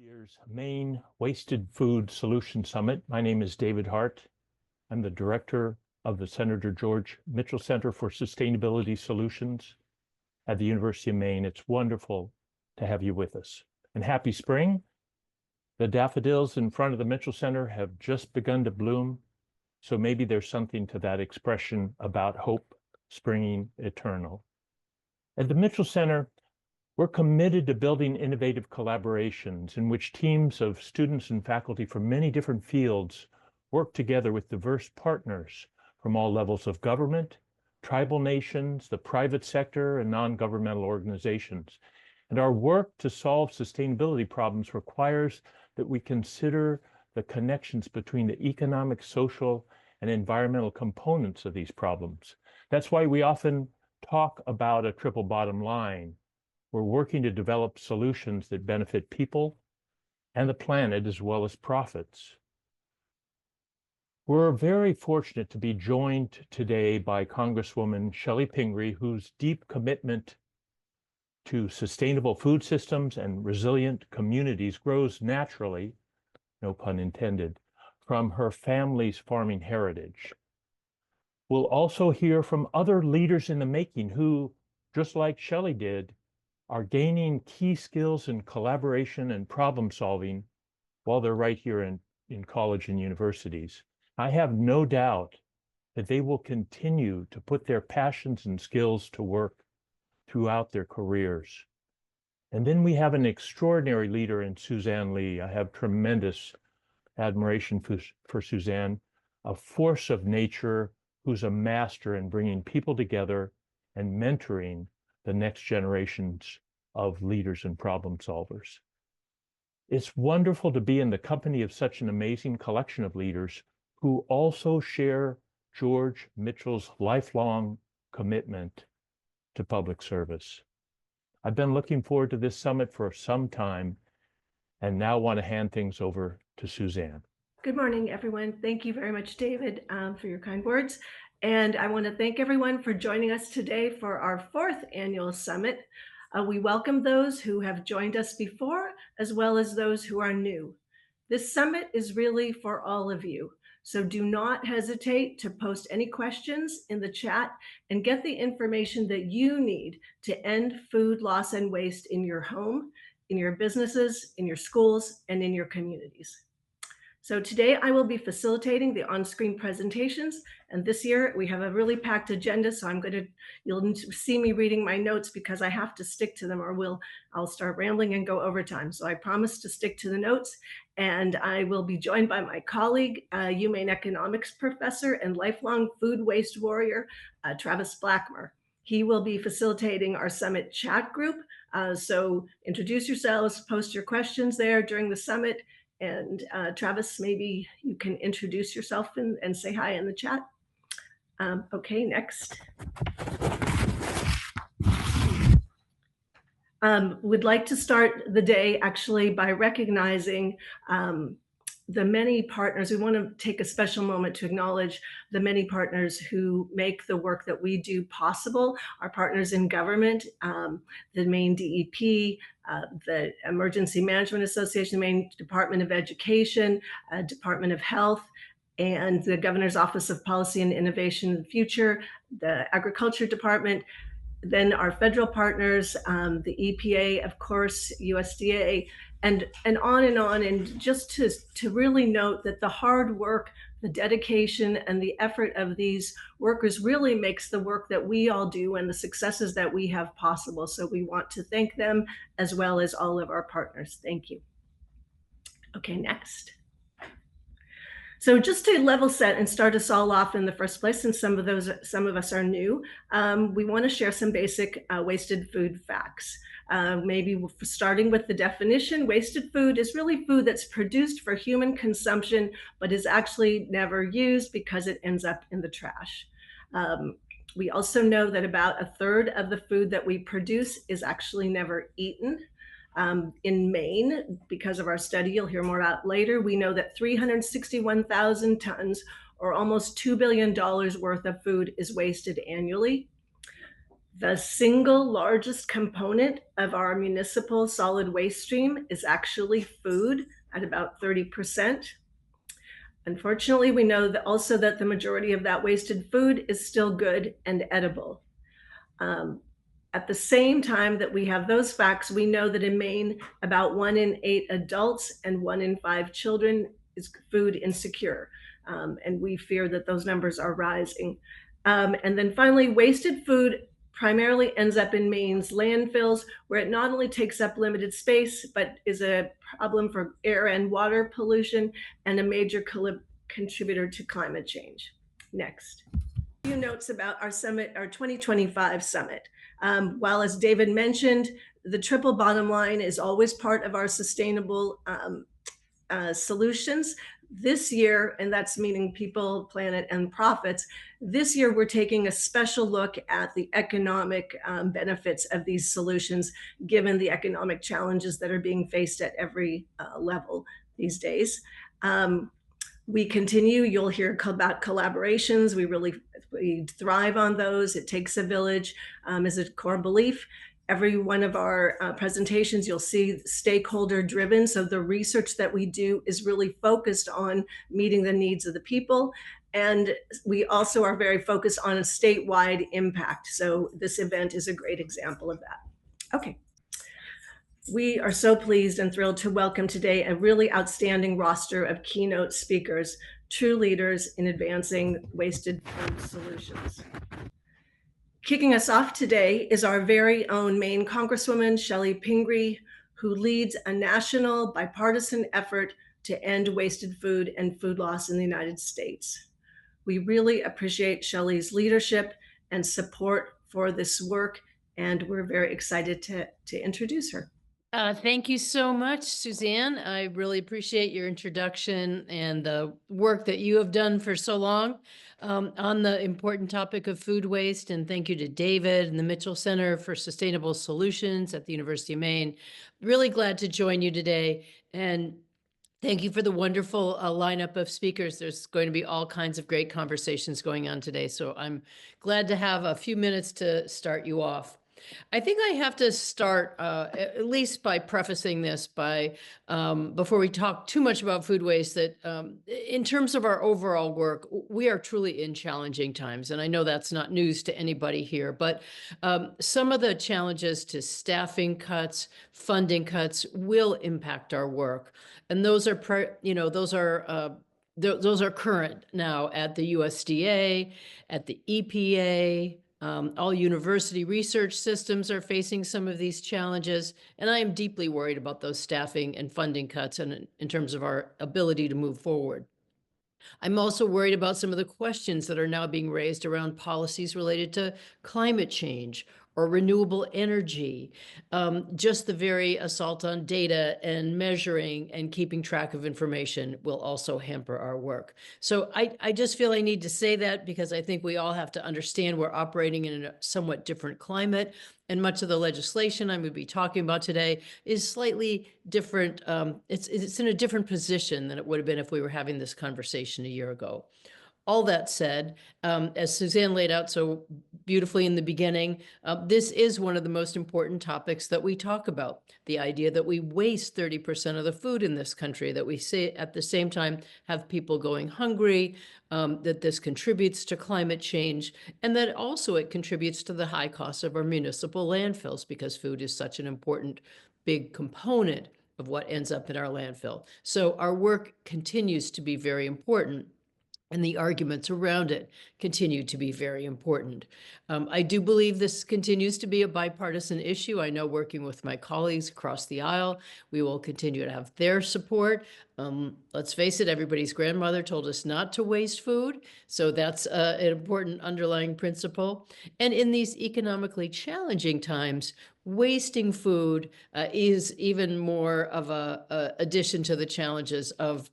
year's Maine Wasted Food Solution Summit. My name is David Hart. I'm the director of the Senator George Mitchell Center for Sustainability Solutions at the University of Maine. It's wonderful to have you with us. And happy spring. The daffodils in front of the Mitchell Center have just begun to bloom, so maybe there's something to that expression about hope springing eternal. At the Mitchell Center, we're committed to building innovative collaborations in which teams of students and faculty from many different fields work together with diverse partners from all levels of government, tribal nations, the private sector, and non-governmental organizations. And our work to solve sustainability problems requires that we consider the connections between the economic, social, and environmental components of these problems. That's why we often talk about a triple bottom line. We're working to develop solutions that benefit people and the planet as well as profits. We're very fortunate to be joined today by Congresswoman Shelley Pingree, whose deep commitment to sustainable food systems and resilient communities grows naturally, no pun intended, from her family's farming heritage. We'll also hear from other leaders in the making who, just like Shelley did, are gaining key skills in collaboration and problem solving while they're right here in college and universities. I have no doubt that they will continue to put their passions and skills to work throughout their careers. And then we have an extraordinary leader in Suzanne Lee. I have tremendous admiration for Suzanne, a force of nature who's a master in bringing people together and mentoring the next generations of leaders and problem solvers. It's wonderful to be in the company of such an amazing collection of leaders who also share George Mitchell's lifelong commitment to public service. I've been looking forward to this summit for some time and now want to hand things over to Suzanne. Good morning, everyone. Thank you very much, David, for your kind words. And I want to thank everyone for joining us today for our fourth annual summit. We welcome those who have joined us before, as well as those who are new. This summit is really for all of you. So do not hesitate to post any questions in the chat and get the information that you need to end food loss and waste in your home, in your businesses, in your schools, and in your communities. So today I will be facilitating the on-screen presentations, and this year we have a really packed agenda, so you'll see me reading my notes because I have to stick to them or I'll start rambling and go over time. So I promise to stick to the notes, and I will be joined by my colleague, UMaine economics professor and lifelong food waste warrior, Travis Blackmer. He will be facilitating our summit chat group. So introduce yourselves, post your questions there during the summit. And Travis, maybe you can introduce yourself and say hi in the chat. Okay, next. Would like to start the day actually by recognizing the many partners. We want to take a special moment to acknowledge the many partners who make the work that we do possible. Our partners in government, the Maine DEP, the Emergency Management Association, Maine Department of Education, Department of Health, and the Governor's Office of Policy and Innovation in the Future, the Agriculture Department, then our federal partners, the EPA, of course, USDA, and on and on. And just to really note that the hard work, the dedication, and the effort of these workers really makes the work that we all do and the successes that we have possible. So we want to thank them as well as all of our partners. Thank you. Okay, next. So just to level set and start us all off in the first place, since some of us are new, we want to share some basic wasted food facts. Maybe starting with the definition, wasted food is really food that's produced for human consumption, but is actually never used because it ends up in the trash. We also know that about a third of the food that we produce is actually never eaten. In Maine, because of our study you'll hear more about later, we know that 361,000 tons, or almost $2 billion worth of food, is wasted annually. The single largest component of our municipal solid waste stream is actually food at about 30%. Unfortunately, we know that also that the majority of that wasted food is still good and edible. Um, at the same time that we have those facts, we know that in Maine, about 1 in 8 adults and 1 in 5 children is food insecure. And we fear that those numbers are rising. And then finally, wasted food primarily ends up in Maine's landfills, where it not only takes up limited space, but is a problem for air and water pollution and a major contributor to climate change. Next. A few notes about our summit, our 2025 summit. While, as David mentioned, the triple bottom line is always part of our sustainable solutions. This year, and that's meaning people, planet, and profits, this year we're taking a special look at the economic benefits of these solutions, given the economic challenges that are being faced at every level these days. We continue, you'll hear about collaborations. We thrive on those. It takes a village is a core belief. Every one of our presentations, you'll see stakeholder driven. So the research that we do is really focused on meeting the needs of the people. And we also are very focused on a statewide impact. So this event is a great example of that. Okay. We are so pleased and thrilled to welcome today a really outstanding roster of keynote speakers, true leaders in advancing wasted food solutions. Kicking us off today is our very own Maine Congresswoman, Shelley Pingree, who leads a national bipartisan effort to end wasted food and food loss in the United States. We really appreciate Shelley's leadership and support for this work, and we're very excited to introduce her. Thank you so much, Suzanne. I really appreciate your introduction and the work that you have done for so long on the important topic of food waste. And thank you to David and the Mitchell Center for Sustainable Solutions at the University of Maine. Really glad to join you today. And thank you for the wonderful lineup of speakers. There's going to be all kinds of great conversations going on today. So I'm glad to have a few minutes to start you off. I think I have to start at least by prefacing this by before we talk too much about food waste, that in terms of our overall work, we are truly in challenging times. And I know that's not news to anybody here, but some of the challenges to staffing cuts, funding cuts will impact our work. And those are, those are current now at the USDA, at the EPA. All university research systems are facing some of these challenges, and I am deeply worried about those staffing and funding cuts and in terms of our ability to move forward. I'm also worried about some of the questions that are now being raised around policies related to climate change or renewable energy. Just the very assault on data and measuring and keeping track of information will also hamper our work. So I just feel I need to say that because I think we all have to understand we're operating in a somewhat different climate. And much of the legislation I'm going to be talking about today is slightly different. It's in a different position than it would have been if we were having this conversation a year ago. All that said, as Suzanne laid out so beautifully in the beginning, this is one of the most important topics that we talk about. The idea that we waste 30% of the food in this country, that we say at the same time have people going hungry, that this contributes to climate change, and that also it contributes to the high cost of our municipal landfills because food is such an important big component of what ends up in our landfill. So our work continues to be very important. And the arguments around it continue to be very important. I do believe this continues to be a bipartisan issue. I know working with my colleagues across the aisle, we will continue to have their support. Let's face it, everybody's grandmother told us not to waste food. So that's an important underlying principle. And in these economically challenging times, wasting food is even more of a addition to the challenges of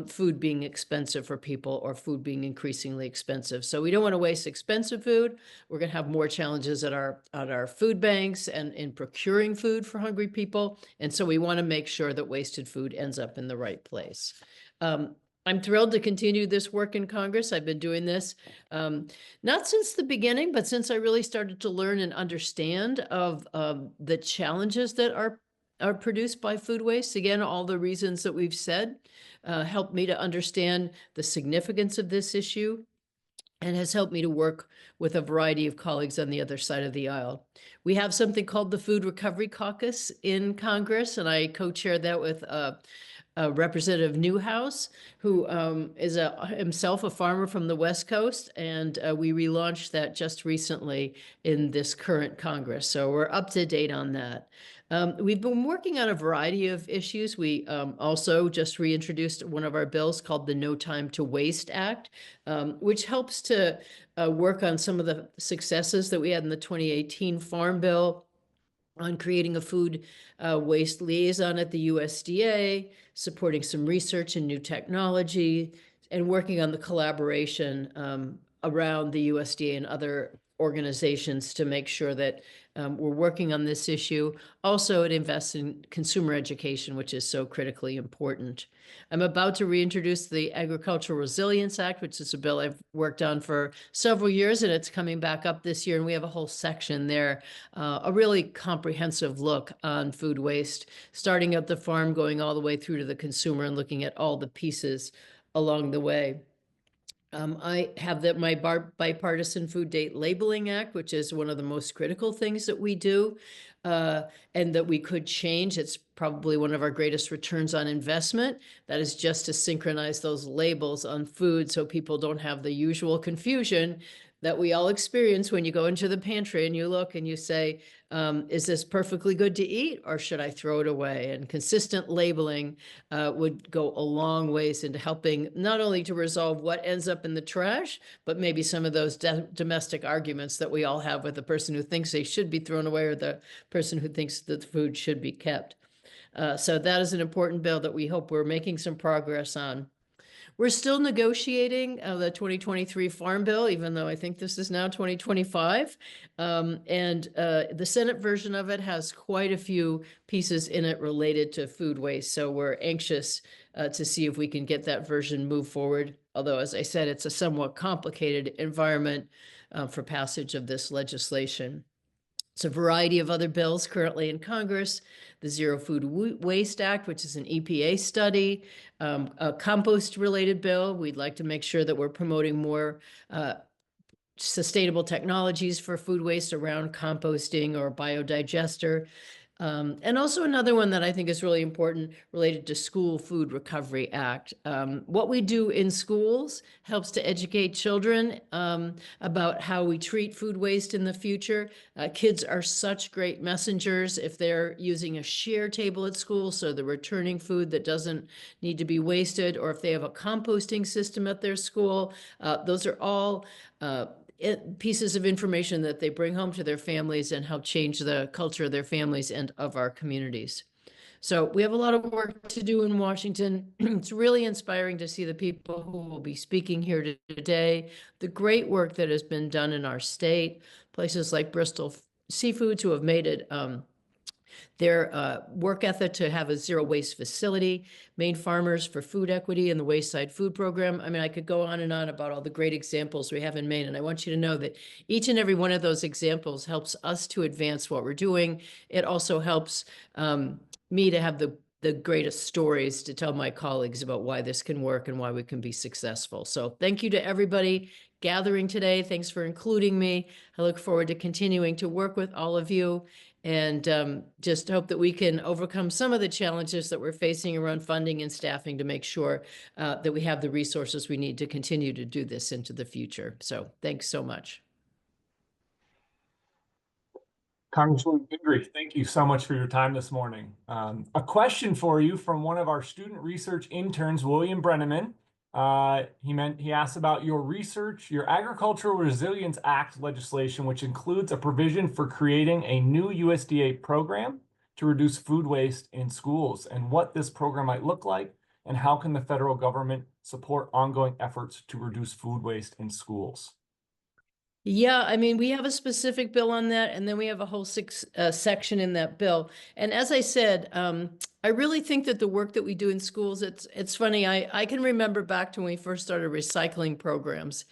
food being expensive for people or food being increasingly expensive. So we don't want to waste expensive food. We're going to have more challenges at our food banks and in procuring food for hungry people. And so we want to make sure that wasted food ends up in the right place. I'm thrilled to continue this work in Congress. I've been doing this not since the beginning, but since I really started to learn and understand of the challenges that are produced by food waste. Again, all the reasons that we've said helped me to understand the significance of this issue and has helped me to work with a variety of colleagues on the other side of the aisle. We have something called the Food Recovery Caucus in Congress, and I co-chair that with Representative Newhouse, who is himself a farmer from the West Coast, and we relaunched that just recently in this current Congress. So we're up to date on that. We've been working on a variety of issues. We also just reintroduced one of our bills called the No Time to Waste Act, which helps to work on some of the successes that we had in the 2018 Farm Bill on creating a food waste liaison at the USDA, supporting some research and new technology, and working on the collaboration around the USDA and other organizations to make sure that we're working on this issue. Also, it invests in consumer education, which is so critically important. I'm about to reintroduce the Agricultural Resilience Act, which is a bill I've worked on for several years, and it's coming back up this year. And we have a whole section there, a really comprehensive look on food waste, starting at the farm, going all the way through to the consumer, and looking at all the pieces along the way. I have my Bipartisan Food Date Labeling Act, which is one of the most critical things that we do and that we could change. It's probably one of our greatest returns on investment. That is just to synchronize those labels on food so people don't have the usual confusion that we all experience when you go into the pantry and you look and you say, is this perfectly good to eat or should I throw it away? And consistent labeling would go a long ways into helping not only to resolve what ends up in the trash, but maybe some of those domestic arguments that we all have with the person who thinks they should be thrown away or the person who thinks that the food should be kept. So that is an important bill that we hope we're making some progress on. We're still negotiating the 2023 Farm Bill, even though I think this is now 2025. The Senate version of it has quite a few pieces in it related to food waste. So we're anxious to see if we can get that version move forward. Although, as I said, it's a somewhat complicated environment for passage of this legislation. It's a variety of other bills currently in Congress, the Zero Food Waste Act, which is an EPA study, a compost-related bill. We'd like to make sure that we're promoting more sustainable technologies for food waste around composting or biodigester. And also another one that I think is really important related to School Food Recovery Act. What we do in schools helps to educate children about how we treat food waste in the future. Kids are such great messengers if they're using a share table at school, so they're returning food that doesn't need to be wasted, or if they have a composting system at their school. Those are all pieces of information that they bring home to their families and help change the culture of their families and of our communities. So we have a lot of work to do in Washington. It's really inspiring to see the people who will be speaking here today, the great work that has been done in our state, places like Bristol Seafoods who have made it their work ethic to have a zero waste facility, Maine Farmers for Food Equity and the Wayside Food Program. I mean, I could go on and on about all the great examples we have in Maine, and I want you to know that each and every one of those examples helps us to advance what we're doing. It also helps me to have the greatest stories to tell my colleagues about why this can work and why we can be successful. So thank you to everybody gathering today. Thanks for including me. I look forward to continuing to work with all of you, and just hope that we can overcome some of the challenges that we're facing around funding and staffing to make sure that we have the resources we need to continue to do this into the future. So thanks so much. Congresswoman Pingree, thank you so much for your time this morning. A question for you from one of our student research interns, William Brenneman. He asked about your research, your Agricultural Resilience Act legislation, which includes a provision for creating a new USDA program to reduce food waste in schools, and what this program might look like, and how can the federal government support ongoing efforts to reduce food waste in schools? Yeah, I mean, we have a specific bill on that, and then we have a whole section in that bill. And as I said, I really think that the work that we do in schools, it's funny. I can remember back to when we first started recycling programs.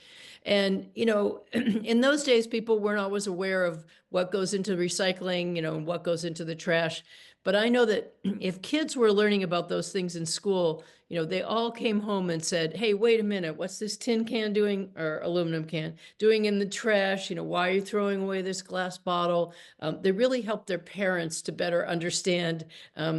And, in those days, people weren't always aware of what goes into recycling, and what goes into the trash. But I know that if kids were learning about those things in school, they all came home and said, hey, wait a minute, what's this tin can doing, or aluminum can doing in the trash? Why are you throwing away this glass bottle? They really helped their parents to better understand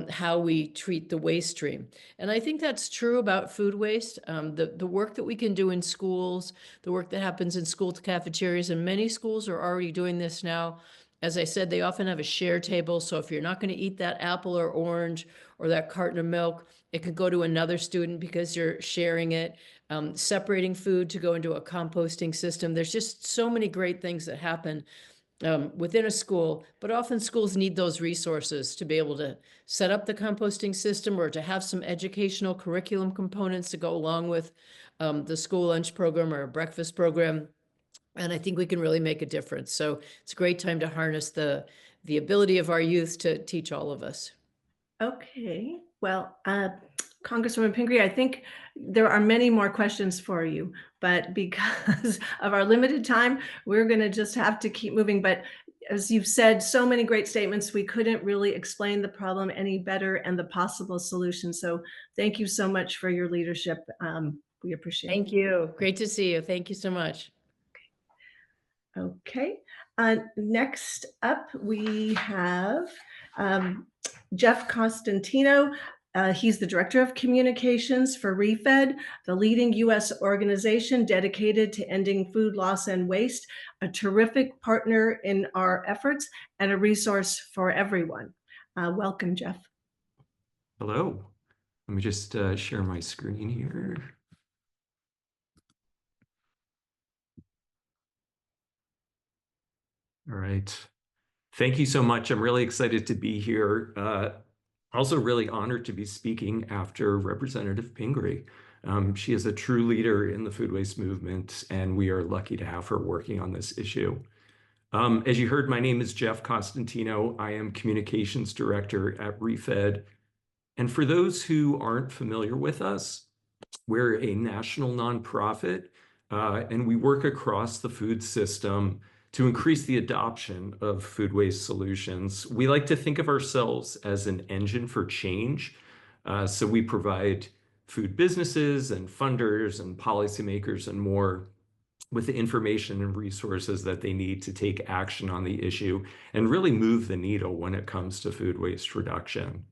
how we treat the waste stream. And I think that's true about food waste. The work that we can do in schools, the work that happens in school cafeterias, and many schools are already doing this now. As I said, they often have a share table. So if you're not going to eat that apple or orange or that carton of milk, it could go to another student because you're sharing it. Separating food to go into a composting system. There's just so many great things that happen within a school, but often schools need those resources to be able to set up the composting system or to have some educational curriculum components to go along with the school lunch program or a breakfast program. And I think we can really make a difference. So it's a great time to harness the ability of our youth to teach all of us. Okay, well, Congresswoman Pingree, I think there are many more questions for you, but because of our limited time, we're going to just have to keep moving. But as you've said, so many great statements, we couldn't really explain the problem any better and the possible solution. So thank you so much for your leadership. We appreciate it. Thank you. Great to see you. Thank you so much. Okay, next up we have Jeff Costantino. He's the Director of Communications for ReFed, the leading U.S. organization dedicated to ending food loss and waste, a terrific partner in our efforts and a resource for everyone. Welcome, Jeff. Hello. Let me just share my screen here. All right. Thank you so much. I'm really excited to be here. Also really honored to be speaking after Representative Pingree. She is a true leader in the food waste movement, and we are lucky to have her working on this issue. As you heard, my name is Jeff Costantino. I am Communications Director at ReFed. And for those who aren't familiar with us, we're a national nonprofit, and we work across the food system to increase the adoption of food waste solutions. We like to think of ourselves as an engine for change. So we provide food businesses and funders and policymakers and more with the information and resources that they need to take action on the issue and really move the needle when it comes to food waste reduction.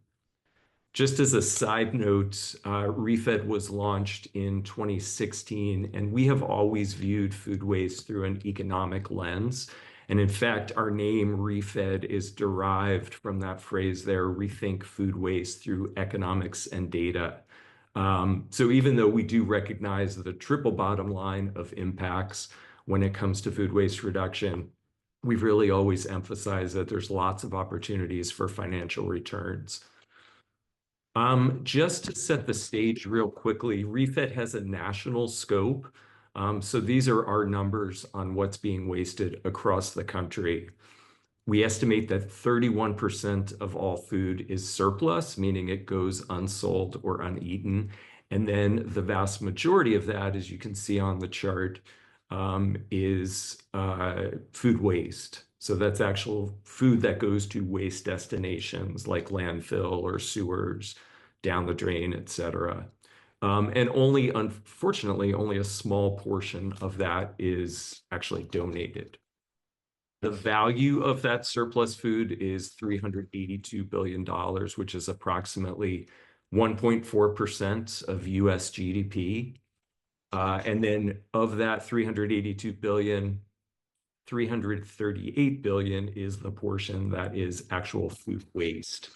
Just as a side note, ReFed was launched in 2016, and we have always viewed food waste through an economic lens. And in fact, our name ReFed is derived from that phrase there, rethink food waste through economics and data. So even though we do recognize the triple bottom line of impacts when it comes to food waste reduction, we've really always emphasized that there's lots of opportunities for financial returns. Just to set the stage real quickly, ReFed has a national scope. So these are our numbers on what's being wasted across the country. We estimate that 31% of all food is surplus, meaning it goes unsold or uneaten. And then the vast majority of that, as you can see on the chart, is food waste. So that's actual food that goes to waste destinations like landfill or sewers, down the drain, et cetera. And only, unfortunately, only a small portion of that is actually donated. The value of that surplus food is $382 billion, which is approximately 1.4% of US GDP. And then of that 382 billion, 338 billion is the portion that is actual food waste.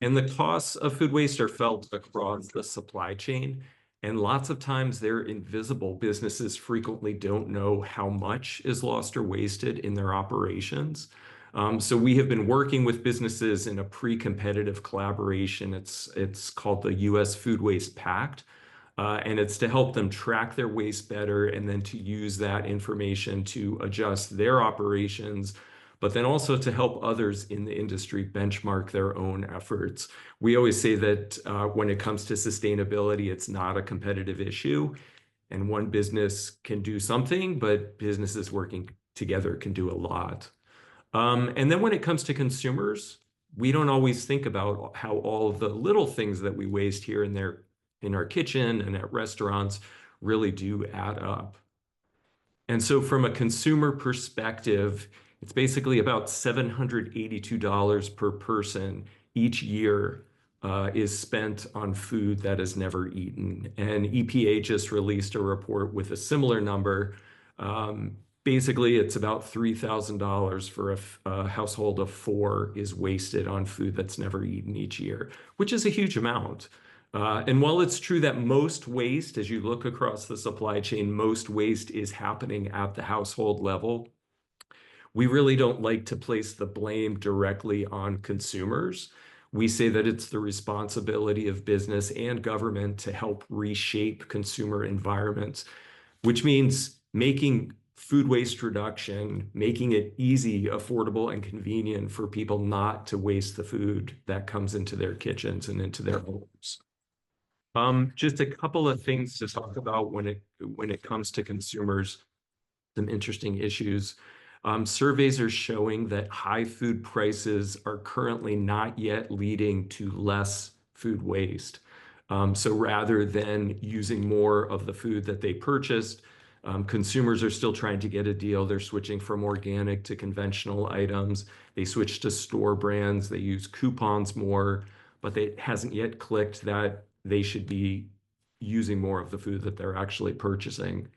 And the costs of food waste are felt across the supply chain. And lots of times they're invisible. Businesses frequently don't know how much is lost or wasted in their operations. So we have been working with businesses in a pre-competitive collaboration. It's called the U.S. Food Waste Pact. And it's to help them track their waste better and then to use that information to adjust their operations, but then also to help others in the industry benchmark their own efforts. We always say that when it comes to sustainability, it's not a competitive issue, and one business can do something, but businesses working together can do a lot. And then when it comes to consumers, we don't always think about how all of the little things that we waste here and there in our kitchen and at restaurants really do add up. And so from a consumer perspective, it's basically about $782 per person each year is spent on food that is never eaten. And EPA just released a report with a similar number. Basically, it's about $3,000 for a household of 4 is wasted on food that's never eaten each year, which is a huge amount. And while it's true that most waste, as you look across the supply chain, most waste is happening at the household level, we really don't like to place the blame directly on consumers. We say that it's the responsibility of business and government to help reshape consumer environments, which means making food waste reduction, making it easy, affordable, and convenient for people not to waste the food that comes into their kitchens and into their homes. Just a couple of things to talk about when it comes to consumers, some interesting issues. Surveys are showing that high food prices are currently not yet leading to less food waste. So rather than using more of the food that they purchased, consumers are still trying to get a deal. They're switching from organic to conventional items. They switch to store brands. They use coupons more, but it hasn't yet clicked that they should be using more of the food that they're actually purchasing.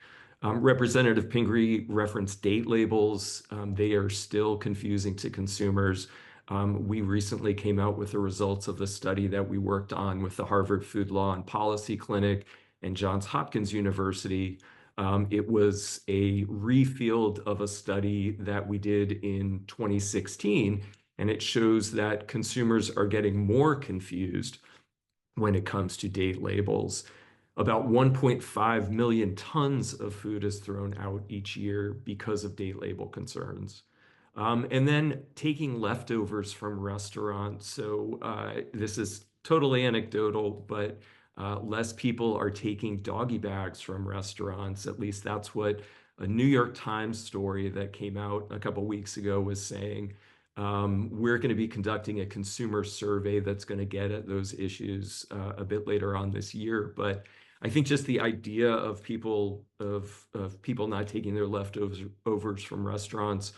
Representative Pingree referenced date labels. They are still confusing to consumers. We recently came out with the results of the study that we worked on with the Harvard Food Law and Policy Clinic and Johns Hopkins University. It was a refield of a study that we did in 2016, and it shows that consumers are getting more confused when it comes to date labels. About 1.5 million tons of food is thrown out each year because of date label concerns. And then taking leftovers from restaurants. So this is totally anecdotal, but less people are taking doggy bags from restaurants. At least that's what a New York Times story that came out a couple weeks ago was saying. We're going to be conducting a consumer survey that's going to get at those issues a bit later on this year. But I think just the idea of people not taking their leftovers from restaurants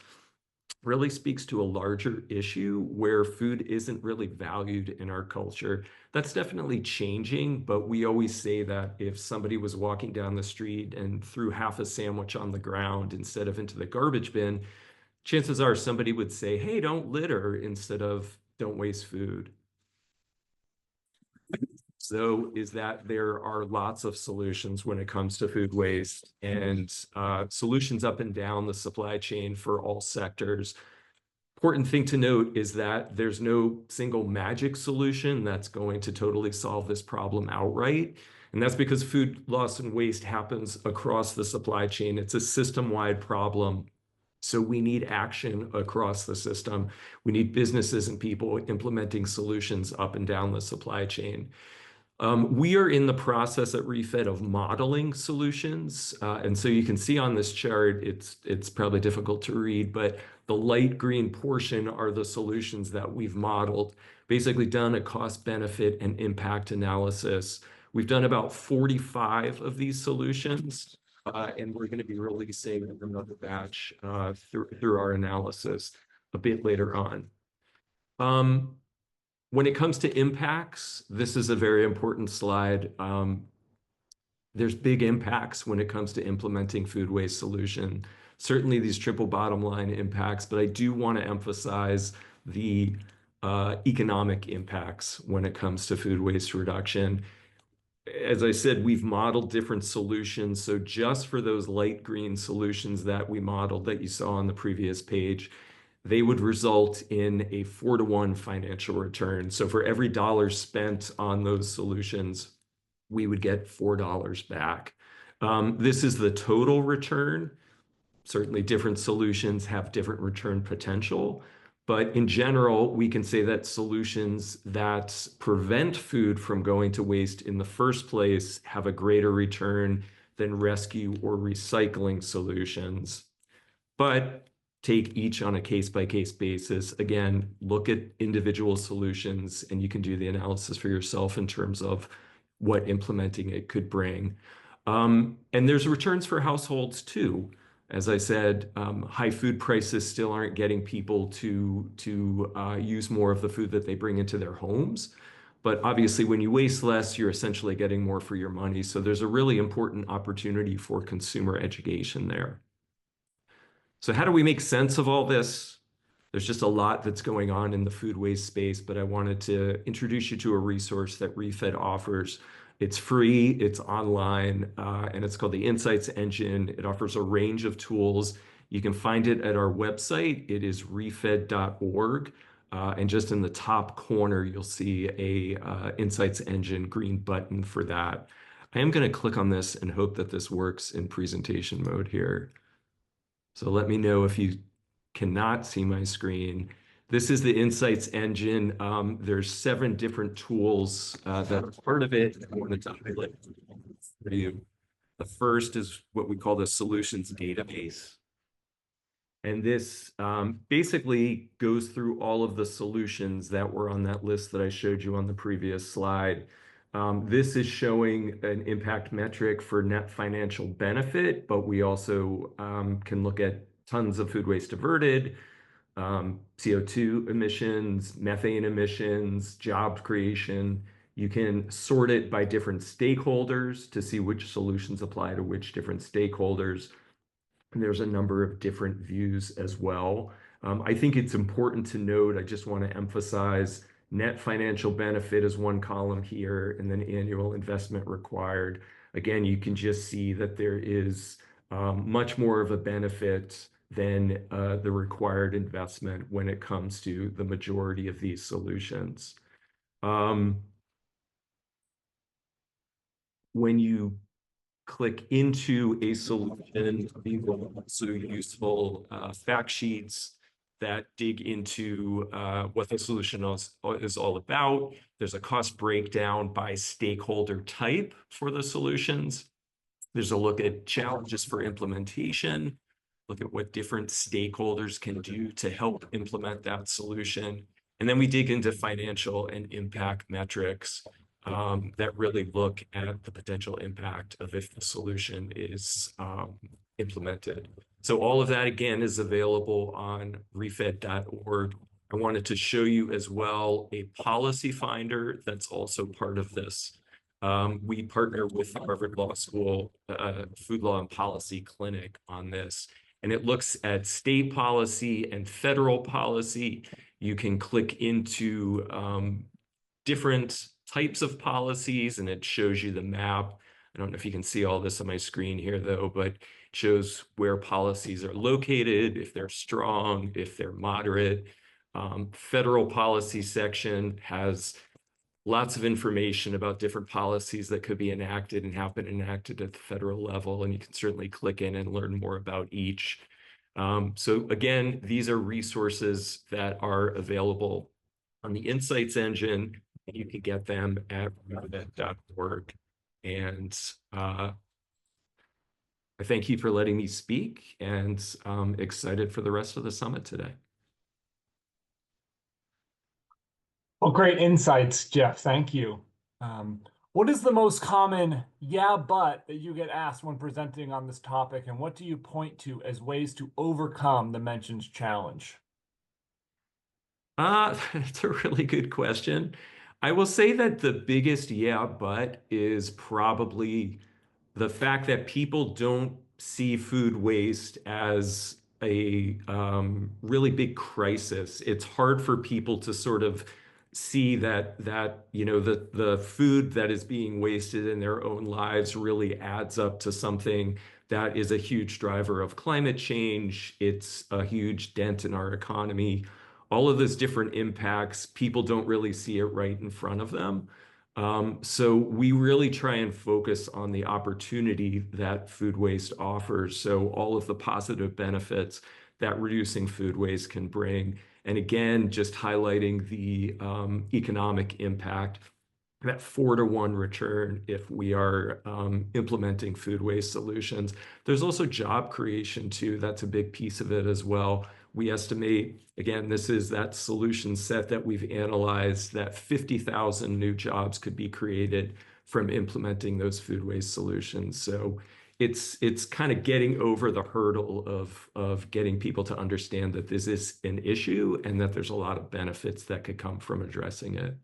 really speaks to a larger issue where food isn't really valued in our culture. That's definitely changing, but we always say that if somebody was walking down the street and threw half a sandwich on the ground instead of into the garbage bin, chances are somebody would say, hey, don't litter instead of don't waste food. So is that there are lots of solutions when it comes to food waste and solutions up and down the supply chain for all sectors. Important thing to note is that there's no single magic solution that's going to totally solve this problem outright. And that's because food loss and waste happens across the supply chain. It's a system-wide problem. So we need action across the system. We need businesses and people implementing solutions up and down the supply chain. We are in the process at ReFed of modeling solutions. And so you can see on this chart, it's probably difficult to read, but the light green portion are the solutions that we've modeled, basically done a cost benefit and impact analysis. We've done about 45 of these solutions, and we're going to be releasing another batch through our analysis a bit later on. When it comes to impacts, this is a very important slide. There's big impacts when it comes to implementing food waste solution. Certainly these triple bottom line impacts, but I do want to emphasize the economic impacts when it comes to food waste reduction. As I said, we've modeled different solutions. So just for those light green solutions that we modeled that you saw on the previous page, they would result in a 4-to-1 financial return. So for every dollar spent on those solutions, we would get $4 back. This is the total return. Certainly different solutions have different return potential. But in general, we can say that solutions that prevent food from going to waste in the first place have a greater return than rescue or recycling solutions. But take each on a case-by-case basis. Again, look at individual solutions, and you can do the analysis for yourself in terms of what implementing it could bring. And there's returns for households too. As I said, high food prices still aren't getting people to use more of the food that they bring into their homes. But obviously, when you waste less, you're essentially getting more for your money. So there's a really important opportunity for consumer education there. So how do we make sense of all this? There's just a lot that's going on in the food waste space, but I wanted to introduce you to a resource that ReFed offers. It's free, it's online, and it's called the Insights Engine. It offers a range of tools. You can find it at our website. It is refed.org. And just in the top corner, you'll see a Insights Engine green button for that. I am going to click on this and hope that this works in presentation mode here. So let me know if you cannot see my screen. This is the Insights Engine. There's 7 different tools that are part of it. I wanted to highlight for you. The first is what we call the solutions database. And this basically goes through all of the solutions that were on that list that I showed you on the previous slide. This is showing an impact metric for net financial benefit, but we also can look at tons of food waste diverted, CO2 emissions, methane emissions, job creation. You can sort it by different stakeholders to see which solutions apply to which different stakeholders. And there's a number of different views as well. I think it's important to note, I just want to emphasize, net financial benefit is one column here, and then annual investment required. Again, you can just see that there is much more of a benefit than the required investment when it comes to the majority of these solutions. When you click into a solution, these are also useful fact sheets that dig into what the solution is all about. There's a cost breakdown by stakeholder type for the solutions. There's a look at challenges for implementation, look at what different stakeholders can do to help implement that solution. And then we dig into financial and impact metrics that really look at the potential impact of if the solution is implemented. So all of that, again, is available on refed.org. I wanted to show you as well a policy finder that's also part of this. We partner with the Harvard Law School Food Law and Policy Clinic on this, and it looks at state policy and federal policy. You can click into different types of policies, and it shows you the map. I don't know if you can see all this on my screen here, though, but it shows where policies are located, if they're strong, if they're moderate. Federal policy section has lots of information about different policies that could be enacted and have been enacted at the federal level, and you can certainly click in and learn more about each. So again, these are resources that are available on the Insights Engine, and you can get them at refed.org. And I thank you for letting me speak, and I'm excited for the rest of the summit today. Well, great insights, Jeff. Thank you. What is the most common "yeah, but" that you get asked when presenting on this topic, and what do you point to as ways to overcome the mentioned challenge? That's a really good question. I will say that the biggest "yeah, but" is probably the fact that people don't see food waste as a really big crisis. It's hard for people to sort of see that the food that is being wasted in their own lives really adds up to something that is a huge driver of climate change. It's a huge dent in our economy. All of those different impacts, people don't really see it right in front of them. So we really try and focus on the opportunity that food waste offers. So all of the positive benefits that reducing food waste can bring. And again, just highlighting the economic impact, that 4-to-1 return if we are implementing food waste solutions. There's also job creation too. That's a big piece of it as well. We estimate, again, this is that solution set that we've analyzed, that 50,000 new jobs could be created from implementing those food waste solutions. So it's kind of getting over the hurdle of getting people to understand that this is an issue and that there's a lot of benefits that could come from addressing it.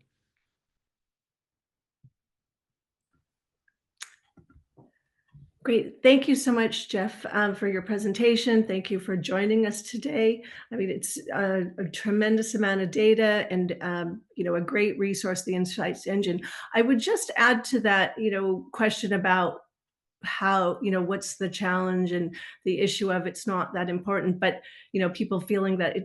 Great. Thank you so much, Jeff, for your presentation. Thank you for joining us today. I mean, it's a tremendous amount of data and, a great resource, the Insights Engine. I would just add to that, question about how, what's the challenge and the issue of it's not that important, but, people feeling that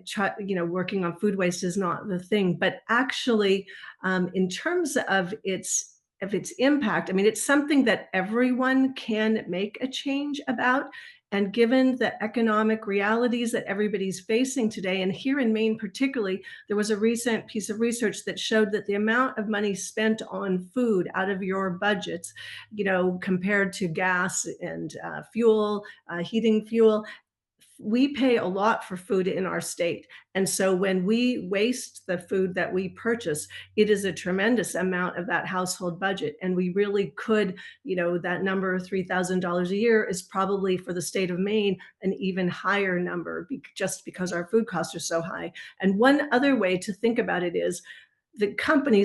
working on food waste is not the thing. But actually, in terms of its impact, I mean, it's something that everyone can make a change about. And given the economic realities that everybody's facing today, and here in Maine particularly, there was a recent piece of research that showed that the amount of money spent on food out of your budgets, compared to gas and fuel, heating fuel, we pay a lot for food in our state. And so when we waste the food that we purchase, it is a tremendous amount of that household budget. And we really could, that number of $3,000 a year is probably for the state of Maine an even higher number just because our food costs are so high. And one other way to think about it is the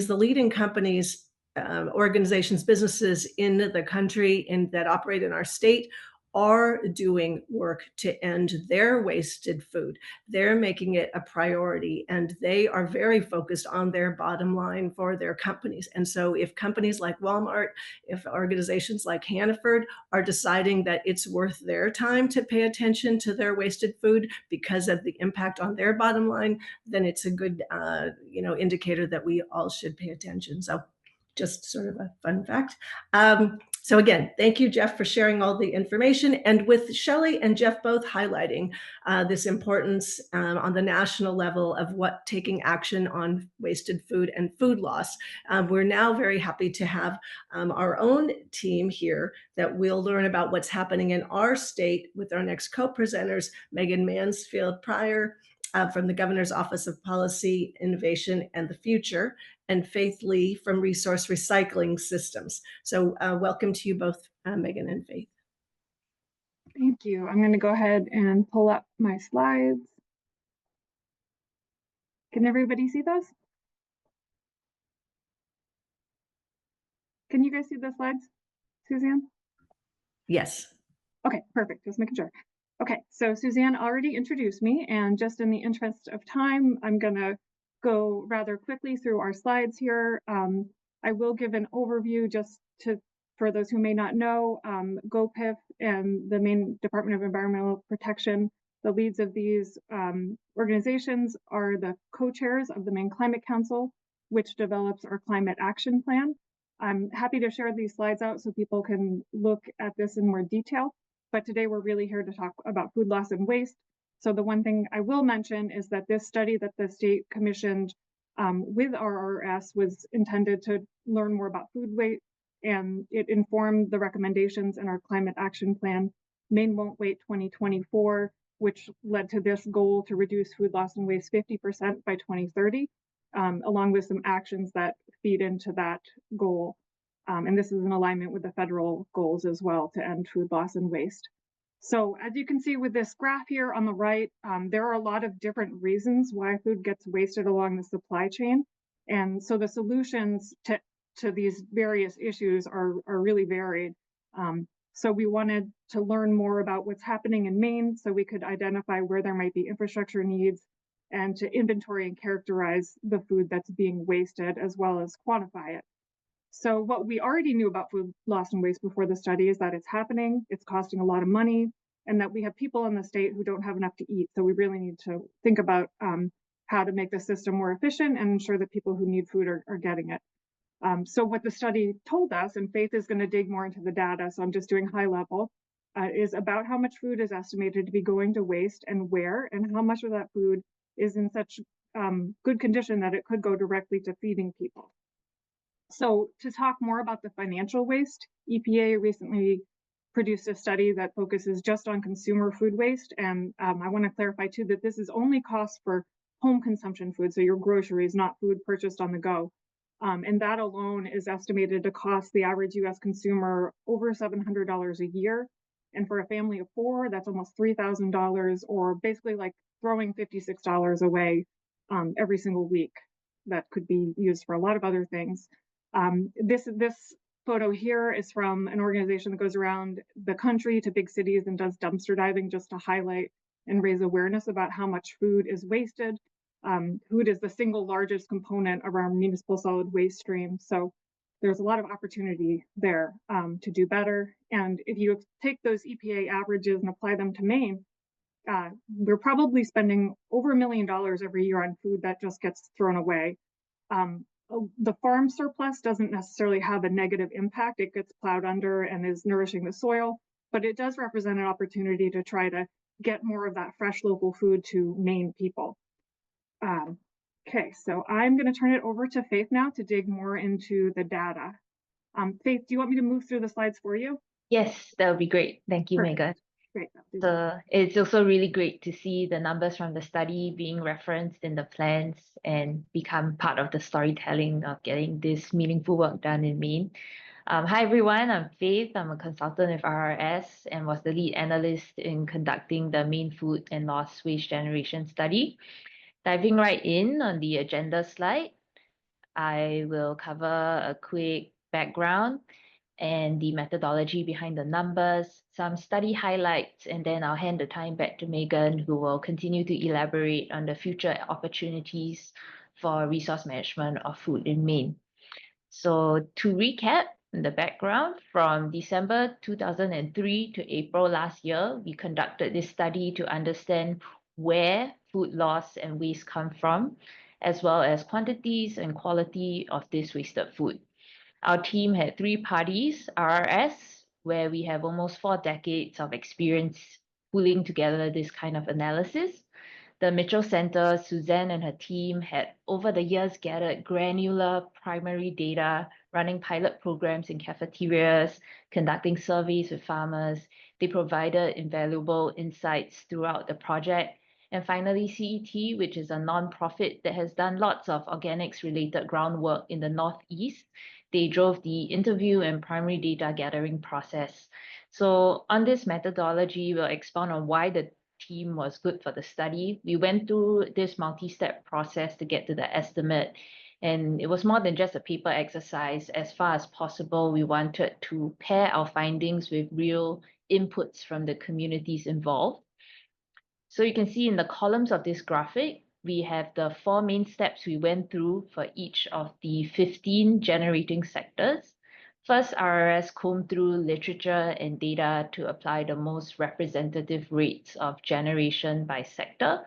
leading companies, organizations, businesses in the country that operate in our state are doing work to end their wasted food. They're making it a priority, and they are very focused on their bottom line for their companies. And so if companies like Walmart, if organizations like Hannaford are deciding that it's worth their time to pay attention to their wasted food because of the impact on their bottom line, then it's a good indicator that we all should pay attention. So just sort of a fun fact. So again, thank you, Jeff, for sharing all the information, and with Shelley and Jeff both highlighting this importance on the national level of what taking action on wasted food and food loss. We're now very happy to have our own team here that will learn about what's happening in our state with our next co-presenters, Megan Mansfield-Pryor from the Governor's Office of Policy, Innovation, and the Future, and Faith Lee from Resource Recycling Systems. So welcome to you both, Megan and Faith. Thank you. I'm going to go ahead and pull up my slides. Can everybody see those? Can you guys see the slides, Suzanne? Yes. Okay, perfect. Just making sure. Okay, so Suzanne already introduced me, and just in the interest of time, I'm going to go rather quickly through our slides here. I will give an overview just for those who may not know, GOPIF and the Maine Department of Environmental Protection, the leads of these organizations are the co-chairs of the Maine Climate Council, which develops our climate action plan. I'm happy to share these slides out so people can look at this in more detail, but today we're really here to talk about food loss and waste. So the one thing I will mention is that this study that the state commissioned with RRS was intended to learn more about food waste, and it informed the recommendations in our climate action plan, Maine Won't Wait 2024, which led to this goal to reduce food loss and waste 50% by 2030, along with some actions that feed into that goal. And this is in alignment with the federal goals as well to end food loss and waste. So as you can see with this graph here on the right, there are a lot of different reasons why food gets wasted along the supply chain. And so the solutions to these various issues are really varied. So we wanted to learn more about what's happening in Maine so we could identify where there might be infrastructure needs and to inventory and characterize the food that's being wasted as well as quantify it. So what we already knew about food loss and waste before the study is that it's happening, it's costing a lot of money, and that we have people in the state who don't have enough to eat. So we really need to think about how to make the system more efficient and ensure that people who need food are getting it. So what the study told us, and Faith is going to dig more into the data, so I'm just doing high level, is about how much food is estimated to be going to waste and where, and how much of that food is in such good condition that it could go directly to feeding people. So to talk more about the financial waste, EPA recently produced a study that focuses just on consumer food waste. And I want to clarify too that this is only cost for home consumption food, so your groceries, not food purchased on the go. And that alone is estimated to cost the average US consumer over $700 a year. And for a family of 4, that's almost $3,000, or basically like throwing $56 away every single week. That could be used for a lot of other things. This photo here is from an organization that goes around the country to big cities and does dumpster diving just to highlight and raise awareness about how much food is wasted. Food is the single largest component of our municipal solid waste stream. So there's a lot of opportunity there to do better. And if you take those EPA averages and apply them to Maine, we're probably spending over $1 million every year on food that just gets thrown away. The farm surplus doesn't necessarily have a negative impact. It gets plowed under and is nourishing the soil, but it does represent an opportunity to try to get more of that fresh local food to Maine people. Okay, so I'm going to turn it over to Faith now to dig more into the data. Faith, do you want me to move through the slides for you? Yes, that would be great. Thank you, Perfect. Megan. Great. So it's also really great to see the numbers from the study being referenced in the plans and become part of the storytelling of getting this meaningful work done in Maine. Hi everyone, I'm Faith. I'm a consultant with RRS and was the lead analyst in conducting the Maine Food and Lost Waste Generation study. Diving right in on the agenda slide, I will cover a quick background and the methodology behind the numbers, some study highlights, and then I'll hand the time back to Megan, who will continue to elaborate on the future opportunities for resource management of food in Maine. So to recap the background, from December 2003 to April last year, we conducted this study to understand where food loss and waste come from, as well as quantities and quality of this wasted food. Our team had 3 parties: RRS, where we have almost 4 decades of experience pulling together this kind of analysis. The Mitchell Center, Suzanne and her team had over the years gathered granular primary data, running pilot programs in cafeterias, conducting surveys with farmers. They provided invaluable insights throughout the project. And finally, CET, which is a nonprofit that has done lots of organics-related groundwork in the Northeast. They drove the interview and primary data gathering process. So on this methodology, we'll expound on why the team was good for the study. We went through this multi-step process to get to the estimate, and it was more than just a paper exercise. As far as possible, we wanted to pair our findings with real inputs from the communities involved. So you can see in the columns of this graphic, we have the 4 main steps we went through for each of the 15 generating sectors. First, RRS combed through literature and data to apply the most representative rates of generation by sector.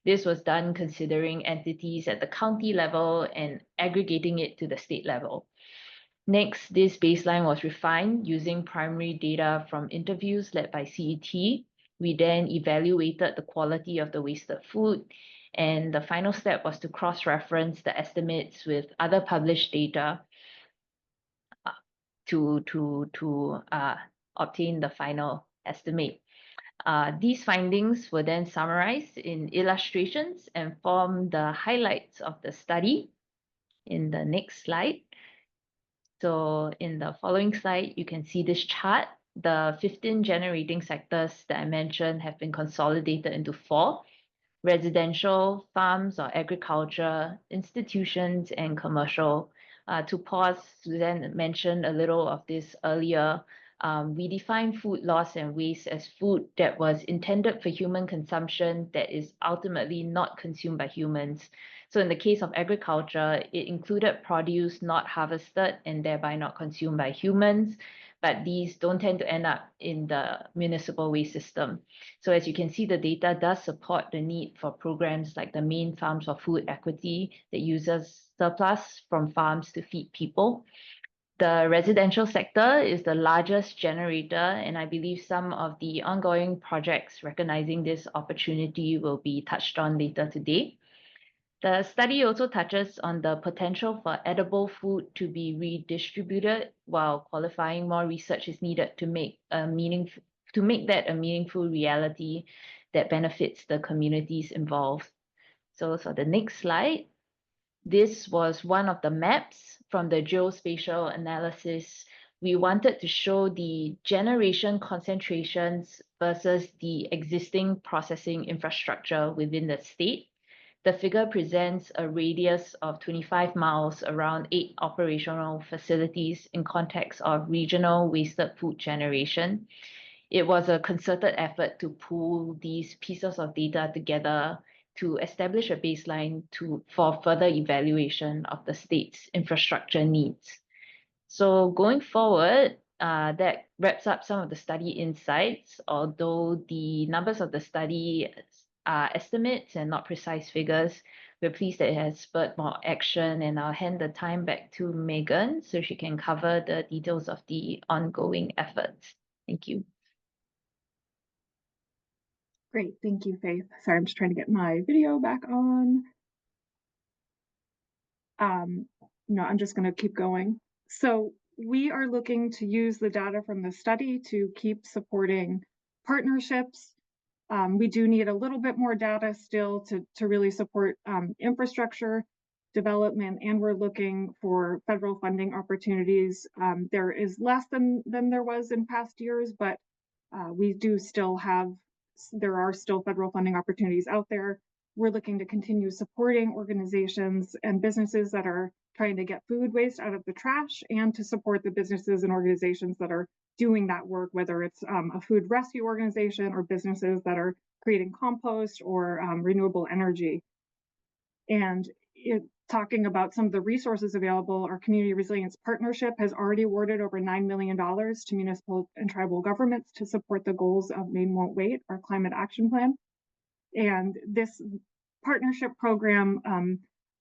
This was done considering entities at the county level and aggregating it to the state level. Next, this baseline was refined using primary data from interviews led by CET. We then evaluated the quality of the wasted food. And the final step was to cross-reference the estimates with other published data to obtain the final estimate. These findings were then summarized in illustrations and form the highlights of the study in the next slide. So in the following slide, you can see this chart. The 15 generating sectors that I mentioned have been consolidated into 4: residential, farms or agriculture, institutions, and commercial. To pause, Suzanne mentioned a little of this earlier. We define food loss and waste as food that was intended for human consumption that is ultimately not consumed by humans. So in the case of agriculture, it included produce not harvested and thereby not consumed by humans. but these don't tend to end up in the municipal waste system. So as you can see, the data does support the need for programs like the Maine Farms for Food Equity that uses surplus from farms to feed people. The residential sector is the largest generator, and I believe some of the ongoing projects recognizing this opportunity will be touched on later today. The study also touches on the potential for edible food to be redistributed, while qualifying more research is needed to make that a meaningful reality that benefits the communities involved. So the next slide. This was one of the maps from the geospatial analysis. We wanted to show the generation concentrations versus the existing processing infrastructure within the state. The figure presents a radius of 25 miles around 8 operational facilities in context of regional wasted food generation. It was a concerted effort to pool these pieces of data together to establish a baseline for further evaluation of the state's infrastructure needs. So going forward, that wraps up some of the study insights, although the numbers of the study are estimates and not precise figures. We're pleased that it has spurred more action, and I'll hand the time back to Megan so she can cover the details of the ongoing efforts. Thank you. Great, thank you, Faith. Sorry, I'm just trying to get my video back on. No, I'm just going to keep going. So we are looking to use the data from the study to keep supporting partnerships. We do need a little bit more data still to really support infrastructure development, and we're looking for federal funding opportunities. There is less than there was in past years, but we do still have, there are still federal funding opportunities out there. We're looking to continue supporting organizations and businesses that are trying to get food waste out of the trash, and to support the businesses and organizations that are doing that work, whether it's a food rescue organization or businesses that are creating compost or renewable energy. And talking about some of the resources available, our Community Resilience Partnership has already awarded over $9 million to municipal and tribal governments to support the goals of Maine Won't Wait, our climate action plan. And this partnership program,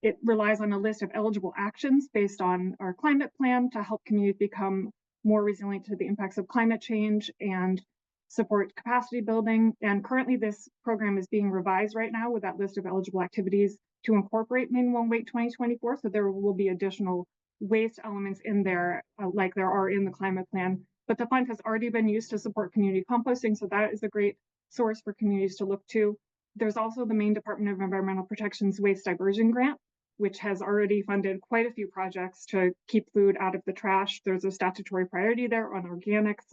it relies on a list of eligible actions based on our climate plan to help communities become more resilient to the impacts of climate change and support capacity building. And currently this program is being revised right now with that list of eligible activities to incorporate Maine Won't Wait 2024. So there will be additional waste elements in there like there are in the climate plan. But the fund has already been used to support community composting. So that is a great source for communities to look to. There's also the Maine Department of Environmental Protection's Waste Diversion Grant, which has already funded quite a few projects to keep food out of the trash. There's a statutory priority there on organics.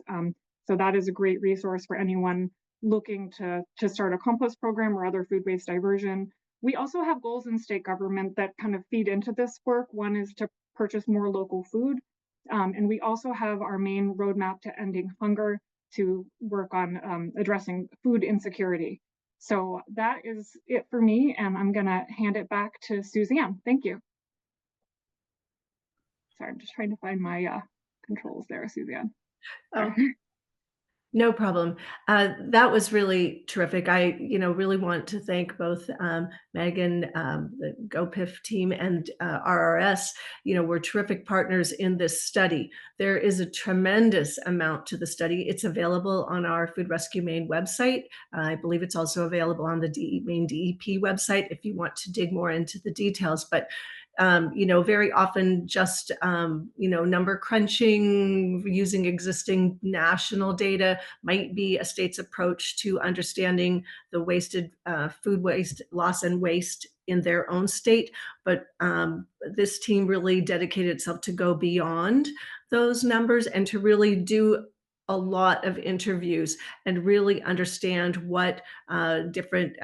So that is a great resource for anyone looking to start a compost program or other food waste diversion. We also have goals in state government that kind of feed into this work. One is to purchase more local food. And we also have our Maine roadmap to ending hunger to work on addressing food insecurity. So that is it for me, and I'm gonna hand it back to Suzanne. Thank you. Sorry, I'm just trying to find my controls there, Suzanne. Oh, no problem. That was really terrific. I, really want to thank both Megan, the GoPIF team, and RRS. We're terrific partners in this study. There is a tremendous amount to the study. It's available on our Food Rescue MAINE website. I believe it's also available on the Maine DEP website if you want to dig more into the details. But very often just, number crunching using existing national data might be a state's approach to understanding the wasted food waste, loss and waste in their own state. But this team really dedicated itself to go beyond those numbers and to really do a lot of interviews and really understand what different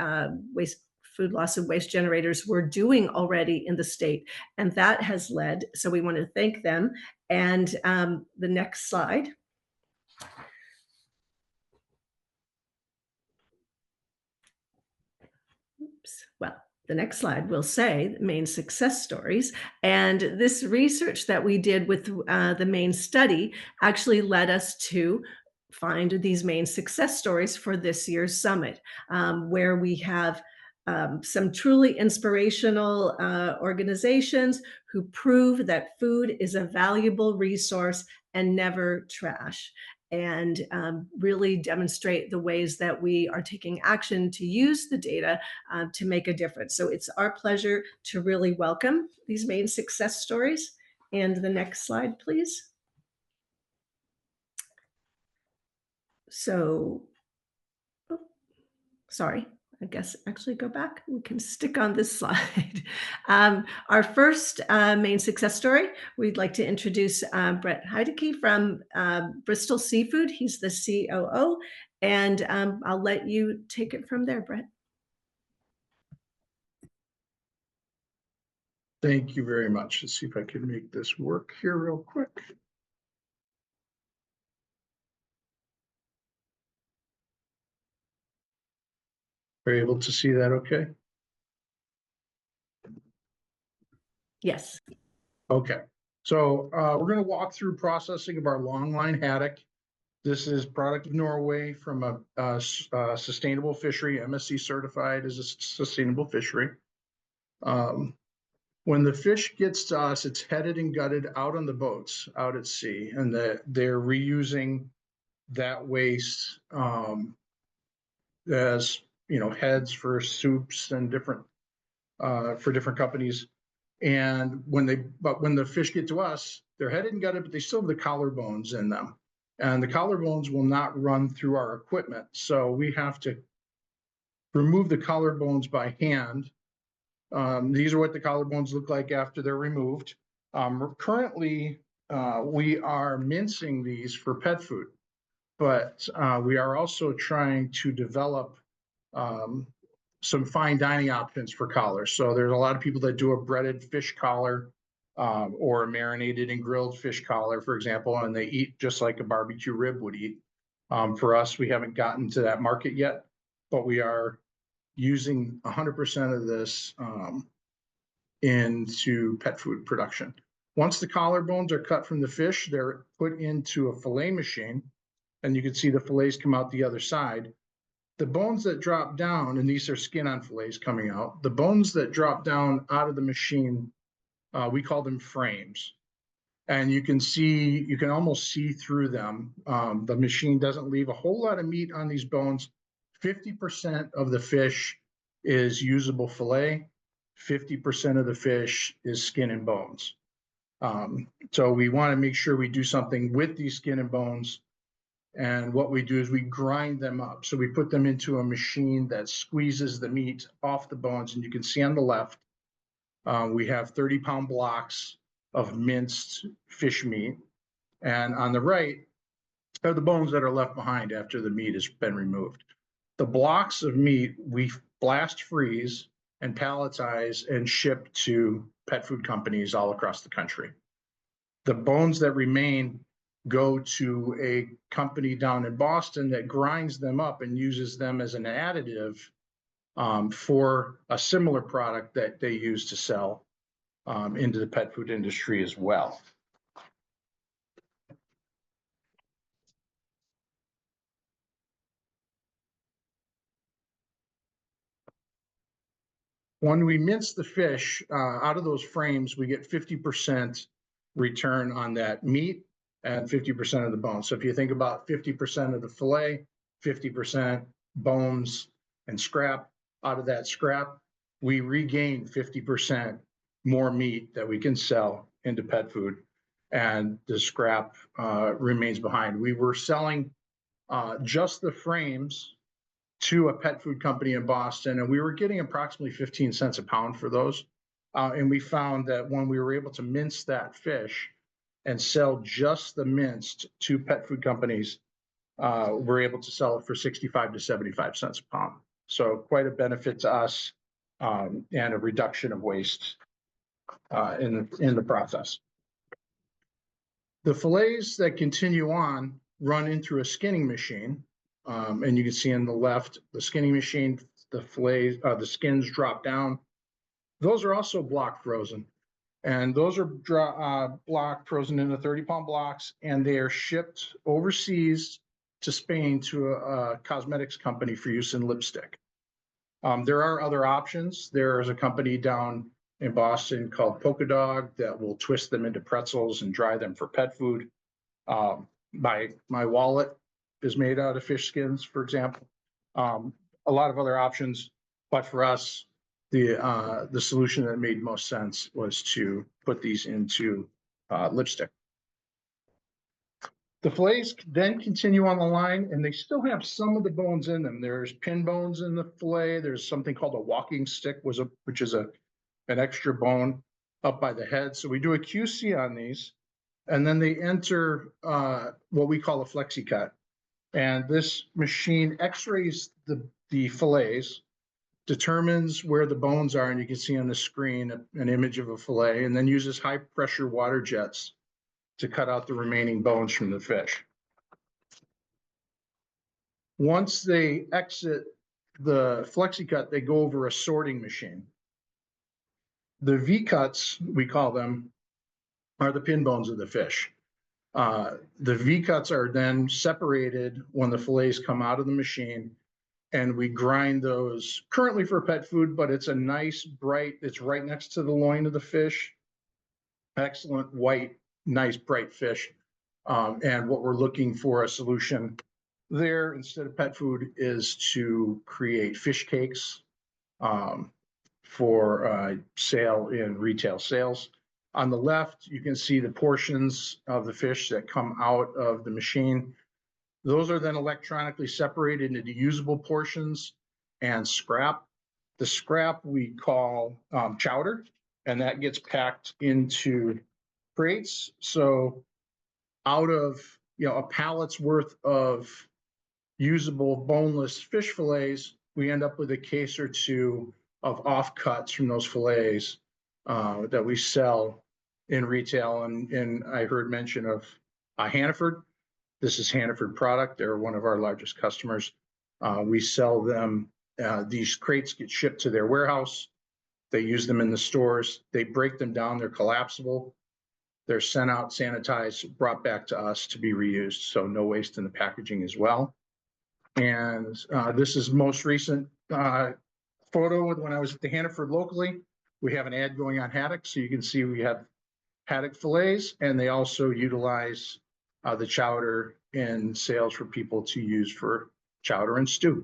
food loss and waste generators were doing already in the state. And that has led, so we want to thank them. And the next slide. Oops, well, the next slide will say Maine success stories. And this research that we did with the Maine study actually led us to find these Maine success stories for this year's summit, where we have some truly inspirational organizations who prove that food is a valuable resource and never trash, and really demonstrate the ways that we are taking action to use the data to make a difference. So it's our pleasure to really welcome these Maine success stories. And the next slide, please. So, oh, sorry. I guess actually go back. We can stick on this slide. Our first Maine success story, we'd like to introduce Brett Heideke from Bristol Seafood. He's the COO, and I'll let you take it from there, Brett. Thank you very much. Let's see if I can make this work here real quick. Are you able to see that okay? Yes. Okay. So we're going to walk through processing of our longline haddock. This is product of Norway from a sustainable fishery, MSC certified as a sustainable fishery. When the fish gets to us, it's headed and gutted out on the boats out at sea, and they're reusing that waste as heads for soups and different for different companies. And when the fish get to us, they're headed and gutted, but they still have the collarbones in them, and the collarbones will not run through our equipment, so we have to remove the collarbones by hand. These are what the collarbones look like after they're removed. Currently, we are mincing these for pet food, but we are also trying to develop some fine dining options for collars. So there's a lot of people that do a breaded fish collar or a marinated and grilled fish collar, for example, and they eat just like a barbecue rib would eat. For us, we haven't gotten to that market yet, but we are using 100% of this into pet food production. Once the collarbones are cut from the fish, they're put into a fillet machine, and you can see the fillets come out the other side. The bones that drop down, and these are skin on fillets coming out, the bones that drop down out of the machine, we call them frames. And you can almost see through them. The machine doesn't leave a whole lot of meat on these bones. 50% of the fish is usable fillet. 50% of the fish is skin and bones. So we want to make sure we do something with these skin and bones. And what we do is we grind them up. So we put them into a machine that squeezes the meat off the bones. And you can see on the left, we have 30-pound blocks of minced fish meat. And on the right are the bones that are left behind after the meat has been removed. The blocks of meat we blast freeze and palletize and ship to pet food companies all across the country. The bones that remain go to a company down in Boston that grinds them up and uses them as an additive for a similar product that they use to sell into the pet food industry as well. When we mince the fish out of those frames, we get 50% return on that meat and 50% of the bone. So if you think about 50% of the fillet, 50% bones and scrap, out of that scrap, we regain 50% more meat that we can sell into pet food, and the scrap remains behind. We were selling just the frames to a pet food company in Boston, and we were getting approximately 15 cents a pound for those. And we found that when we were able to mince that fish and sell just the minced to pet food companies, we're able to sell it for 65 to 75 cents a pound. So quite a benefit to us and a reduction of waste in the process. The fillets that continue on run in through a skinning machine. And you can see on the left, the skinning machine, the fillets, the skins drop down those are also block frozen. And those are block frozen into 30-pound blocks, and they are shipped overseas to Spain to a cosmetics company for use in lipstick. There are other options. There is a company down in Boston called Polka Dog that will twist them into pretzels and dry them for pet food. My wallet is made out of fish skins, for example. A lot of other options, but for us, the solution that made most sense was to put these into lipstick. The fillets then continue on the line, and they still have some of the bones in them. There's pin bones in the fillet. There's something called a walking stick, which is an extra bone up by the head. So we do a QC on these, and then they enter what we call a flexi cut. And this machine x-rays the fillets, determines where the bones are, and you can see on the screen an image of a fillet, and then uses high pressure water jets to cut out the remaining bones from the fish. Once they exit the flexi cut, they go over a sorting machine. The V cuts, we call them, are the pin bones of the fish. The V cuts are then separated when the fillets come out of the machine, and we grind those currently for pet food, but it's a nice bright, it's right next to the loin of the fish. Excellent white, nice bright fish. And what we're looking for a solution there instead of pet food is to create fish cakes for sale in retail sales. On the left, you can see the portions of the fish that come out of the machine. Those are then electronically separated into usable portions and scrap. The scrap we call chowder, and that gets packed into crates. So out of a pallet's worth of usable boneless fish fillets, we end up with a case or two of offcuts from those fillets that we sell in retail. And I heard mention of Hannaford. This is Hannaford product. They're one of our largest customers. We sell them. These crates get shipped to their warehouse. They use them in the stores. They break them down. They're collapsible. They're sent out, sanitized, brought back to us to be reused. So no waste in the packaging as well. And this is most recent photo when I was at the Hannaford locally. We have an ad going on haddock. So you can see we have haddock fillets, and they also utilize the chowder in sales for people to use for chowder and stew.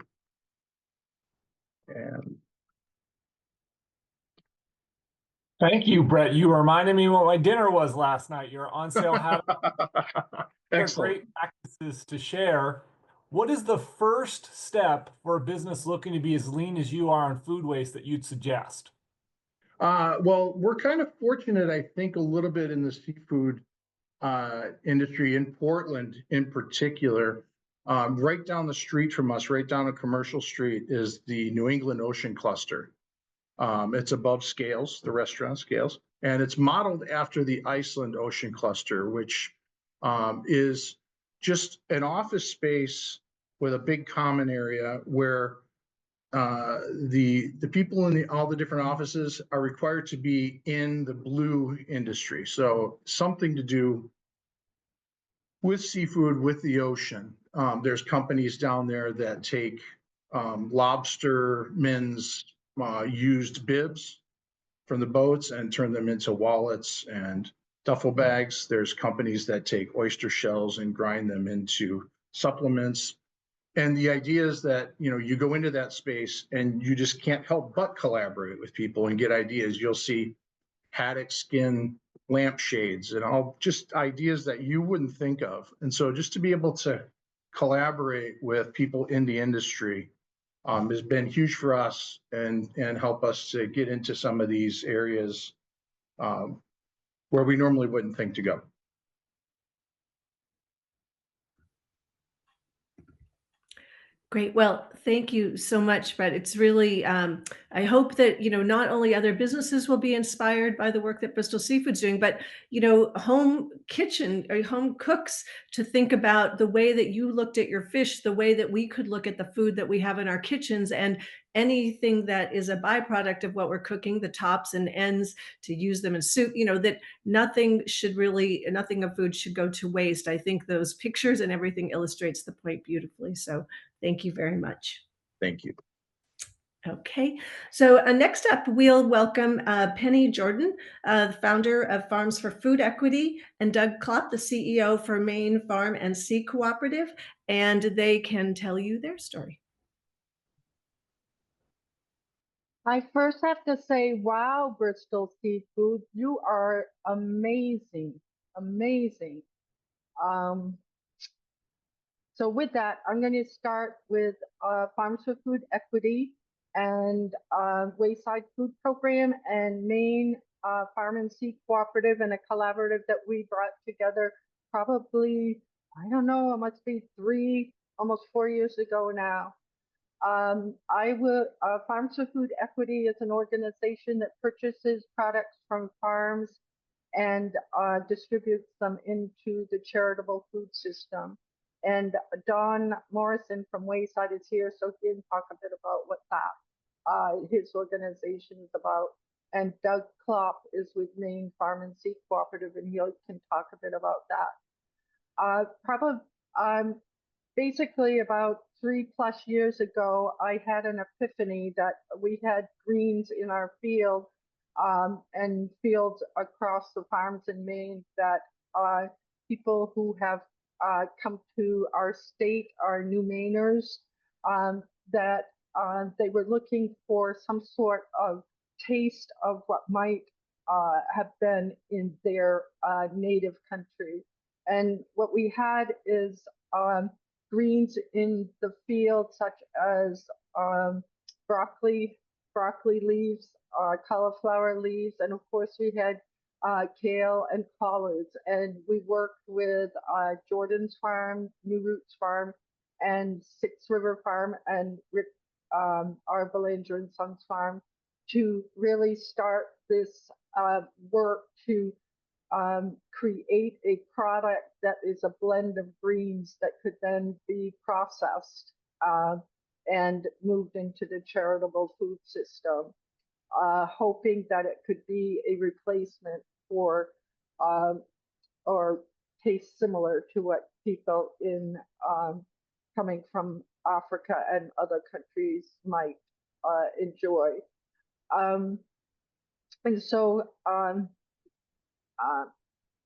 And thank you, Brett. You reminded me what my dinner was last night. Your on sale haddock. Great practices to share. What is the first step for a business looking to be as lean as you are on food waste that you'd suggest? Well, we're kind of fortunate, I think, a little bit in the seafood industry in Portland in particular. Right down the street from us, right down a commercial street, is the New England Ocean Cluster. It's above Scales, the restaurant Scales, and it's modeled after the Iceland Ocean Cluster, which is just an office space with a big common area where the people in all the different offices are required to be in the blue industry. So something to do with seafood, with the ocean. There's companies down there that take lobstermen's used bibs from the boats and turn them into wallets and duffel bags. There's companies that take oyster shells and grind them into supplements. And the idea is that, you go into that space and you just can't help but collaborate with people and get ideas. You'll see haddock skin lampshades and all just ideas that you wouldn't think of. And so just to be able to collaborate with people in the industry has been huge for us and help us to get into some of these areas where we normally wouldn't think to go. Great. Well, thank you so much, Brett. It's really, I hope that, not only other businesses will be inspired by the work that Bristol Seafood's doing, but, home kitchen or home cooks to think about the way that you looked at your fish, the way that we could look at the food that we have in our kitchens and anything that is a byproduct of what we're cooking, the tops and ends, to use them in soup, that nothing of food should go to waste. I think those pictures and everything illustrates the point beautifully. So thank you very much. Thank you. Okay, so next up, we'll welcome Penny Jordan, the founder of Farms for Food Equity, and Doug Klopp, the CEO for Maine Farm and Sea Cooperative, and they can tell you their story. I first have to say, wow, Bristol Seafood, you are amazing, amazing. So with that, I'm going to start with Farms for Food Equity and Wayside Food Program and Maine Farm and Sea Cooperative, and a collaborative that we brought together probably, I don't know, it must be almost 4 years ago now. Farms for Food Equity is an organization that purchases products from farms and distributes them into the charitable food system. And Don Morrison from Wayside is here, so he can talk a bit about what his organization is about. And Doug Klopp is with Maine Farm and Sea Cooperative, and he can talk a bit about that. Basically, about 3+ years ago, I had an epiphany that we had greens in our field and fields across the farms in Maine that people who have come to our state are new Mainers, that they were looking for some sort of taste of what might have been in their native country. And what we had is greens in the field, such as broccoli leaves, cauliflower leaves, and of course we had kale and collards. And we worked with Jordan's Farm, New Roots Farm, and Six River Farm, and Rick, our Belanger and Sons Farm, to really start this work to create a product that is a blend of greens that could then be processed and moved into the charitable food system, hoping that it could be a replacement for or taste similar to what people in coming from Africa and other countries might enjoy. And so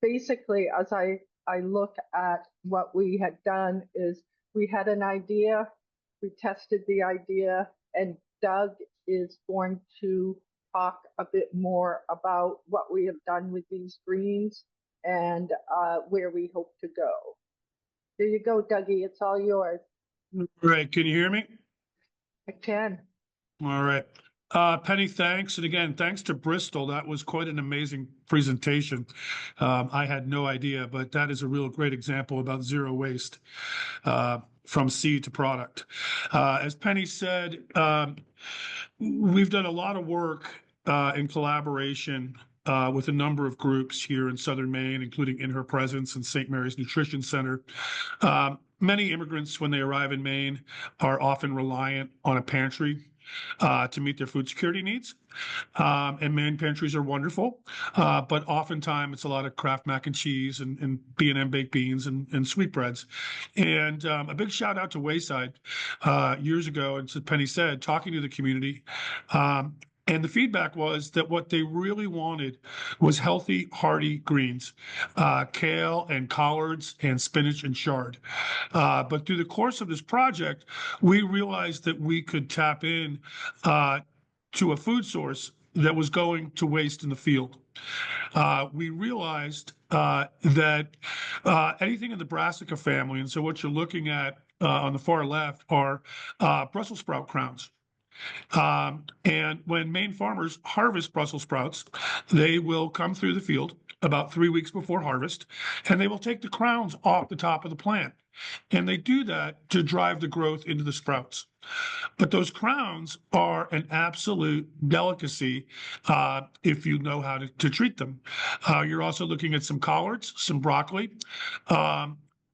basically, as I look at what we had done, is we had an idea, we tested the idea, and Doug is going to talk a bit more about what we have done with these greens and where we hope to go. There you go, Dougie, it's all yours. Right, can you hear me? I can. All right. Penny, thanks. And again, thanks to Bristol. That was quite an amazing presentation. I had no idea, but that is a real great example about zero waste from seed to product. As Penny said, we've done a lot of work in collaboration with a number of groups here in Southern Maine, including In Her Presence and St. Mary's Nutrition Center. Many immigrants, when they arrive in Maine, are often reliant on a pantry to meet their food security needs. And Maine pantries are wonderful, but oftentimes it's a lot of Kraft mac and cheese and B&M baked beans and sweetbreads. And a big shout out to Wayside years ago, and as Penny said, talking to the community. And the feedback was that what they really wanted was healthy, hearty greens, kale and collards and spinach and chard. But through the course of this project, we realized that we could tap in to a food source that was going to waste in the field. We realized that anything in the brassica family, and so what you're looking at on the far left are Brussels sprout crowns. And when Maine farmers harvest Brussels sprouts, they will come through the field about 3 weeks before harvest, and they will take the crowns off the top of the plant. And they do that to drive the growth into the sprouts. But those crowns are an absolute delicacy if you know how to treat them. You're also looking at some collards, some broccoli,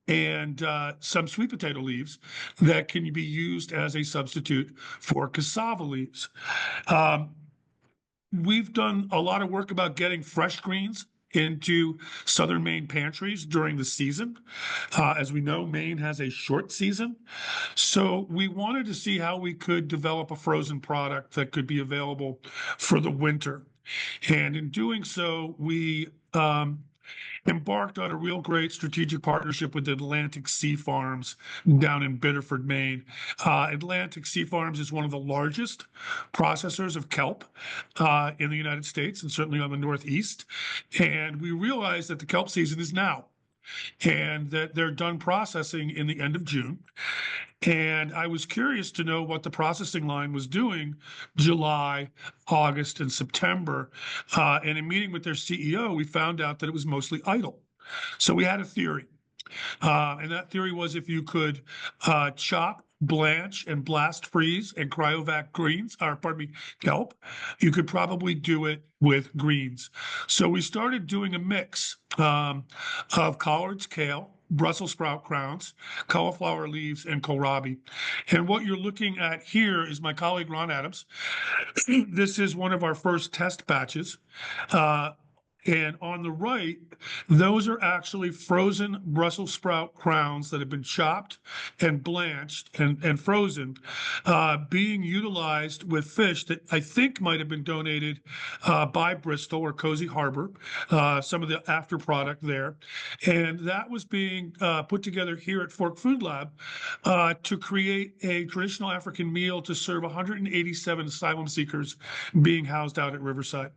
and some sweet potato leaves that can be used as a substitute for cassava leaves. We've done a lot of work about getting fresh greens into southern Maine pantries during the season. As we know, Maine has a short season. So we wanted to see how we could develop a frozen product that could be available for the winter. And in doing so, we embarked on a real great strategic partnership with Atlantic Sea Farms down in Biddeford, Maine. Atlantic Sea Farms is one of the largest processors of kelp in the United States and certainly on the Northeast. And we realized that the kelp season is now and that they're done processing in the end of June. And I was curious to know what the processing line was doing July, August, and September. And in meeting with their CEO, we found out that it was mostly idle. So we had a theory. And that theory was if you could chop, blanch, and blast freeze and cryovac kelp, you could probably do it with greens. So we started doing a mix of collards, kale, Brussels sprout crowns, cauliflower leaves, and kohlrabi. And what you're looking at here is my colleague, Ron Adams. This is one of our first test batches. And on the right, those are actually frozen Brussels sprout crowns that have been chopped and blanched and frozen, being utilized with fish that I think might have been donated by Bristol or Cozy Harbor, some of the after product there. And that was being put together here at Fork Food Lab to create a traditional African meal to serve 187 asylum seekers being housed out at Riverside.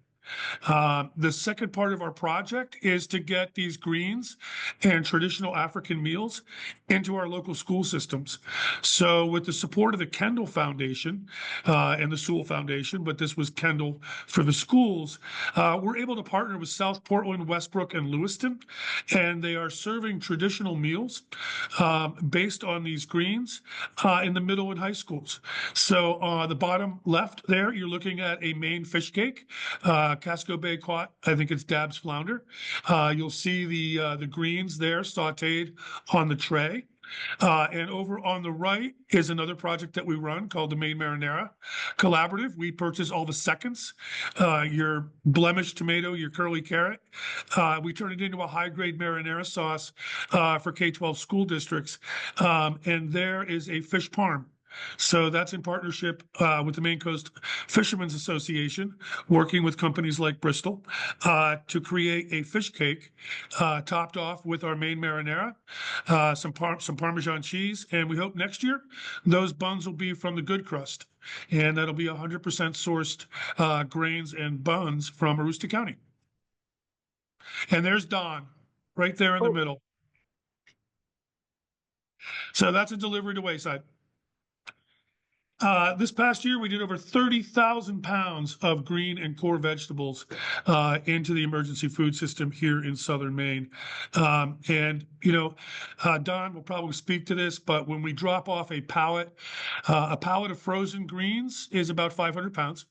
The second part of our project is to get these greens and traditional African meals into our local school systems. So with the support of the Kendall Foundation and the Sewell Foundation, but this was Kendall for the schools, we're able to partner with South Portland, Westbrook, and Lewiston, and they are serving traditional meals based on these greens in the middle and high schools. So the bottom left there, you're looking at a Maine fish cake. Casco Bay caught, I think it's Dab's flounder. You'll see the greens there sauteed on the tray. And over on the right is another project that we run called the Maine Marinara Collaborative. We purchase all the seconds, your blemished tomato, your curly carrot. We turn it into a high-grade marinara sauce for K-12 school districts. And there is a fish parm. So that's in partnership with the Maine Coast Fishermen's Association, working with companies like Bristol to create a fish cake topped off with our Maine marinara, some Parmesan cheese, and we hope next year those buns will be from the good crust, and that'll be 100% sourced grains and buns from Aroostook County. And there's Don right there in the middle. So that's a delivery to Wayside. This past year, we did over 30,000 pounds of green and core vegetables into the emergency food system here in southern Maine. And, you know, Don will probably speak to this, but when we drop off a pallet of frozen greens is about 500 pounds.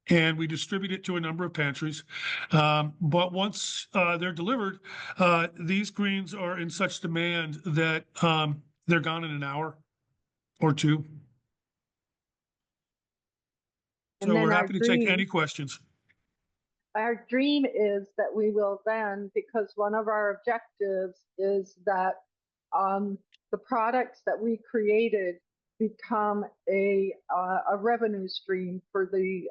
And we distribute it to a number of pantries. But once they're delivered, these greens are in such demand that they're gone in an hour or two. So we're happy to take any questions. Our dream is that we will then, because one of our objectives is that the products that we created become a revenue stream for the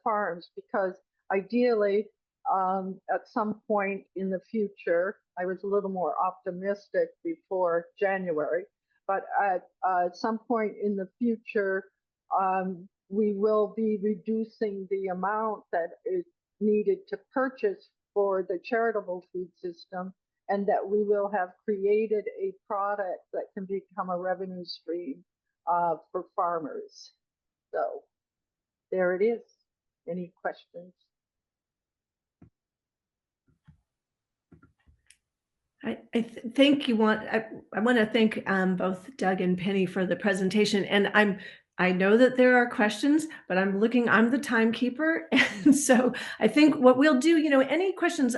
farms, because ideally at some point in the future, I was a little more optimistic before January, but at some point in the future, we will be reducing the amount that is needed to purchase for the charitable food system, and that we will have created a product that can become a revenue stream for farmers. So there it is. Any questions? I think I want to thank both Doug and Penny for the presentation, and I know that there are questions, but I'm the timekeeper. And so I think what we'll do, any questions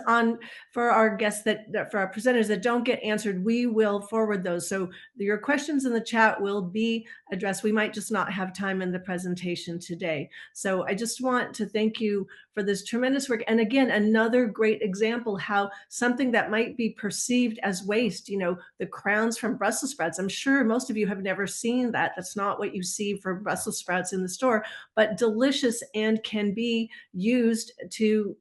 for our guests for our presenters that don't get answered, we will forward those. So your questions in the chat will be addressed. We might just not have time in the presentation today. So I just want to thank you for this tremendous work. And again, another great example how something that might be perceived as waste, the crowns from Brussels sprouts. I'm sure most of you have never seen that. That's not what you see for Brussels sprouts in the store, but delicious and can be used to,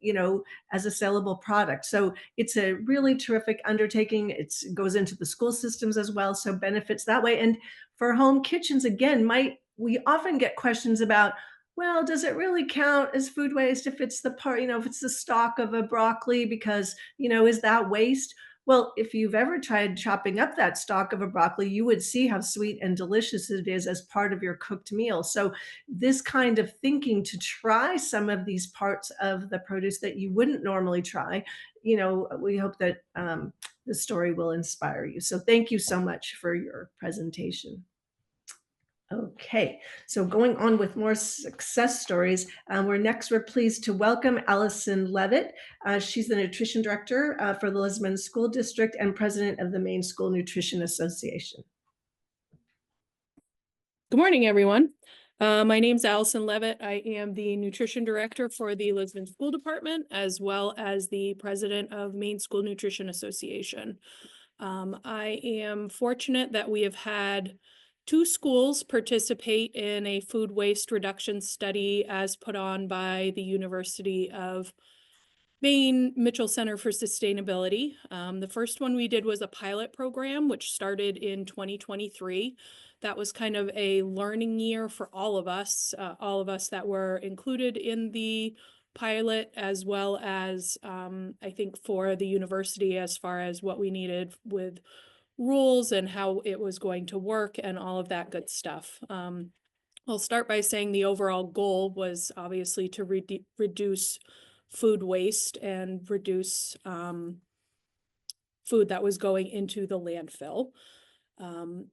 as a sellable product. So it's a really terrific undertaking. It goes into the school systems as well, so benefits that way. And for home kitchens, again, we often get questions about, well, does it really count as food waste if it's if it's the stalk of a broccoli, because, is that waste? Well, if you've ever tried chopping up that stalk of a broccoli, you would see how sweet and delicious it is as part of your cooked meal. So this kind of thinking to try some of these parts of the produce that you wouldn't normally try, we hope that the story will inspire you. So thank you so much for your presentation. Okay, so going on with more success stories, we're pleased to welcome Allison Levitt. She's the nutrition director for the Lisbon School District and president of the Maine School Nutrition Association. Good morning, everyone. My name's Allison Levitt. I am the nutrition director for the Lisbon School Department, as well as the president of Maine School Nutrition Association. I am fortunate that we have had 2 schools participate in a food waste reduction study as put on by the University of Maine Mitchell Center for Sustainability. The first one we did was a pilot program, which started in 2023. That was kind of a learning year for all of us that were included in the pilot, as well as I think for the university as far as what we needed with rules and how it was going to work and all of that good stuff. I'll start by saying the overall goal was obviously to reduce food waste and reduce food that was going into the landfill.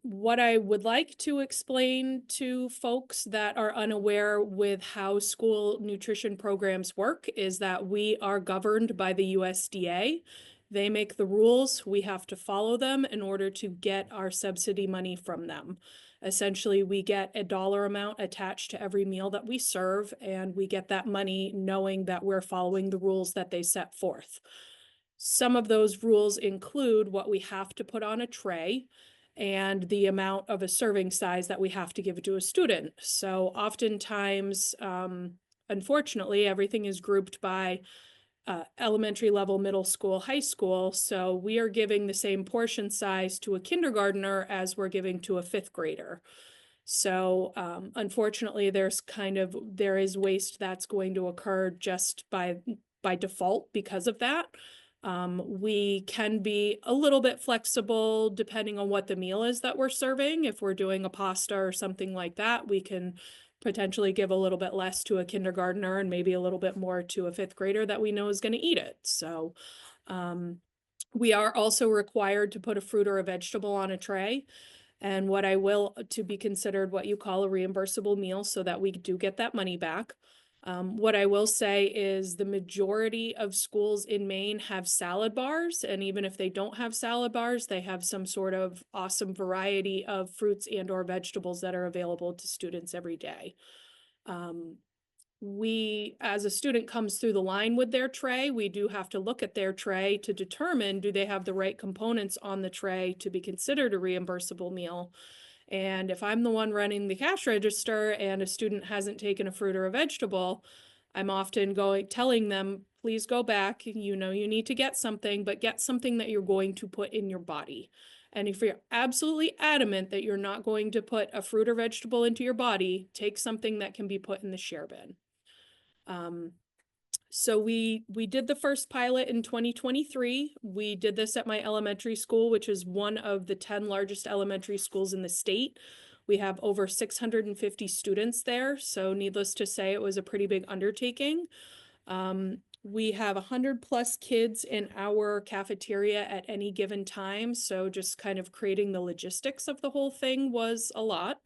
What I would like to explain to folks that are unaware with how school nutrition programs work is that we are governed by the USDA. They make the rules. We have to follow them in order to get our subsidy money from them. Essentially, we get a dollar amount attached to every meal that we serve, and we get that money knowing that we're following the rules that they set forth. Some of those rules include what we have to put on a tray and the amount of a serving size that we have to give to a student. So oftentimes, unfortunately, everything is grouped by elementary level, middle school, high school. So we are giving the same portion size to a kindergartner as we're giving to a 5th grader. So unfortunately, there is waste that's going to occur just by default because of that. We can be a little bit flexible depending on what the meal is that we're serving. If we're doing a pasta or something like that, we can potentially give a little bit less to a kindergartner and maybe a little bit more to a 5th grader that we know is going to eat it. So we are also required to put a fruit or a vegetable on a tray, and to be considered what you call a reimbursable meal so that we do get that money back. What I will say is the majority of schools in Maine have salad bars, and even if they don't have salad bars, they have some sort of awesome variety of fruits and or vegetables that are available to students every day. As a student comes through the line with their tray, we do have to look at their tray to determine, do they have the right components on the tray to be considered a reimbursable meal? And if I'm the one running the cash register and a student hasn't taken a fruit or a vegetable, I'm often telling them, please go back. You need to get something, but get something that you're going to put in your body. And if you're absolutely adamant that you're not going to put a fruit or vegetable into your body, take something that can be put in the share bin. So we did the first pilot in 2023. We did this at my elementary school, which is one of the 10 largest elementary schools in the state. We have over 650 students there. So needless to say, it was a pretty big undertaking. We have 100+ kids in our cafeteria at any given time. So just kind of creating the logistics of the whole thing was a lot.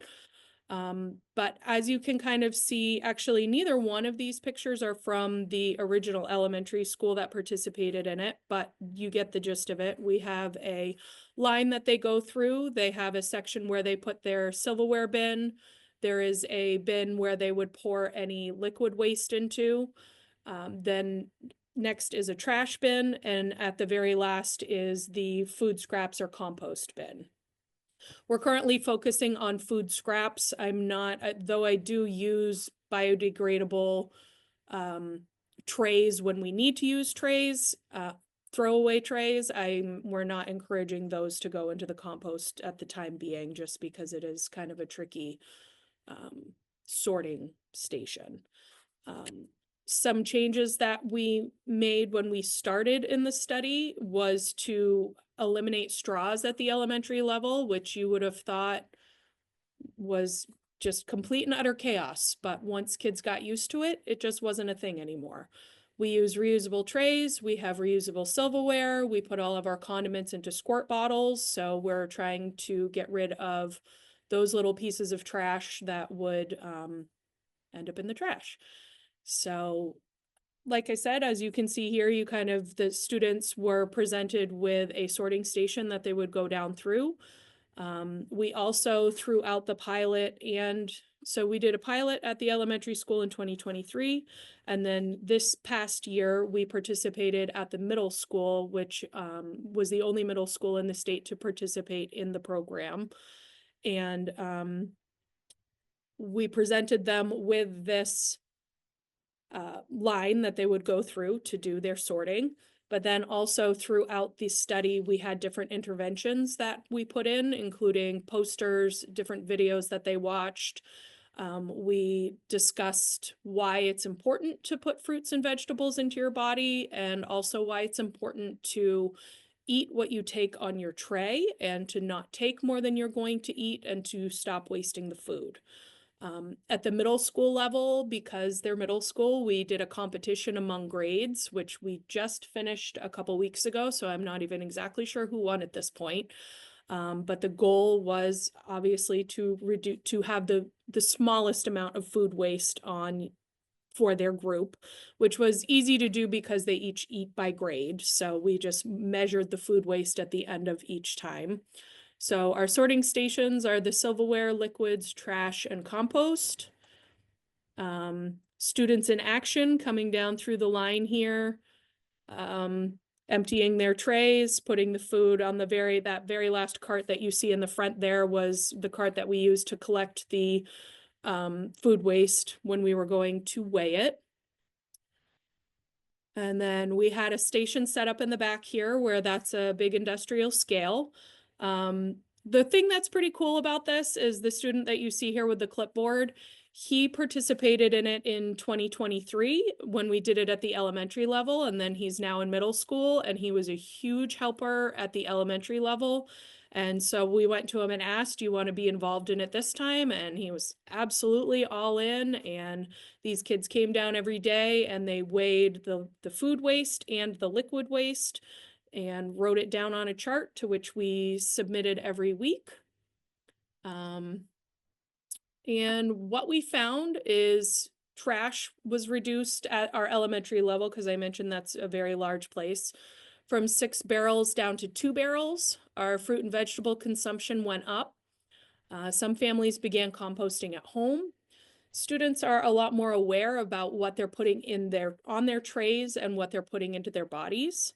But as you can kind of see, actually, neither one of these pictures are from the original elementary school that participated in it, but you get the gist of it. We have a line that they go through. They have a section where they put their silverware bin. There is a bin where they would pour any liquid waste into. Then next is a trash bin, and at the very last is the food scraps or compost bin. We're currently focusing on food scraps. I'm not, though I do use biodegradable trays when we need to use trays, throwaway trays. We're not encouraging those to go into the compost at the time being, just because it is kind of a tricky sorting station. Some changes that we made when we started in the study was to eliminate straws at the elementary level, which you would have thought was just complete and utter chaos. But once kids got used to it, it just wasn't a thing anymore. We use reusable trays, we have reusable silverware, we put all of our condiments into squirt bottles. So we're trying to get rid of those little pieces of trash that would end up in the trash. So like I said, as you can see here, the students were presented with a sorting station that they would go down through. We also threw out the pilot, and so we did a pilot at the elementary school in 2023. And then this past year, we participated at the middle school, which was the only middle school in the state to participate in the program. And we presented them with this line that they would go through to do their sorting. But then also throughout the study, we had different interventions that we put in, including posters, different videos that they watched. We discussed why it's important to put fruits and vegetables into your body, and also why it's important to eat what you take on your tray and to not take more than you're going to eat, and to stop wasting the food. At the middle school level, because they're middle school, we did a competition among grades, which we just finished a couple weeks ago, so I'm not even exactly sure who won at this point. But the goal was obviously to have the smallest amount of food waste for their group, which was easy to do because they each eat by grade. So we just measured the food waste at the end of each time. So our sorting stations are the silverware, liquids, trash, and compost. Students in action coming down through the line here, emptying their trays, putting the food on that very last cart that you see in the front there was the cart that we used to collect the food waste when we were going to weigh it. And then we had a station set up in the back here where that's a big industrial scale. The thing that's pretty cool about this is the student that you see here with the clipboard, he participated in it in 2023 when we did it at the elementary level, and then he's now in middle school, and he was a huge helper at the elementary level. And so we went to him and asked, do you want to be involved in it this time? And he was absolutely all in. And these kids came down every day and they weighed the food waste and the liquid waste and wrote it down on a chart, to which we submitted every week. And what we found is trash was reduced at our elementary level, because I mentioned that's a very large place, from 6 barrels down to 2 barrels. Our fruit and vegetable consumption went up. Some families began composting at home. Students are a lot more aware about what they're putting on their trays and what they're putting into their bodies.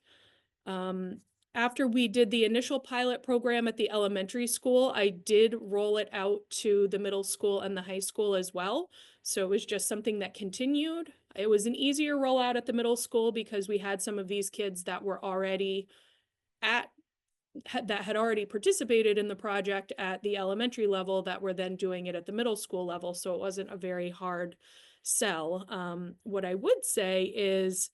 After we did the initial pilot program at the elementary school, I did roll it out to the middle school and the high school as well. So it was just something that continued. It was an easier rollout at the middle school because we had some of these kids that were already that had already participated in the project at the elementary level that were then doing it at the middle school level. So it wasn't a very hard sell. What I would say is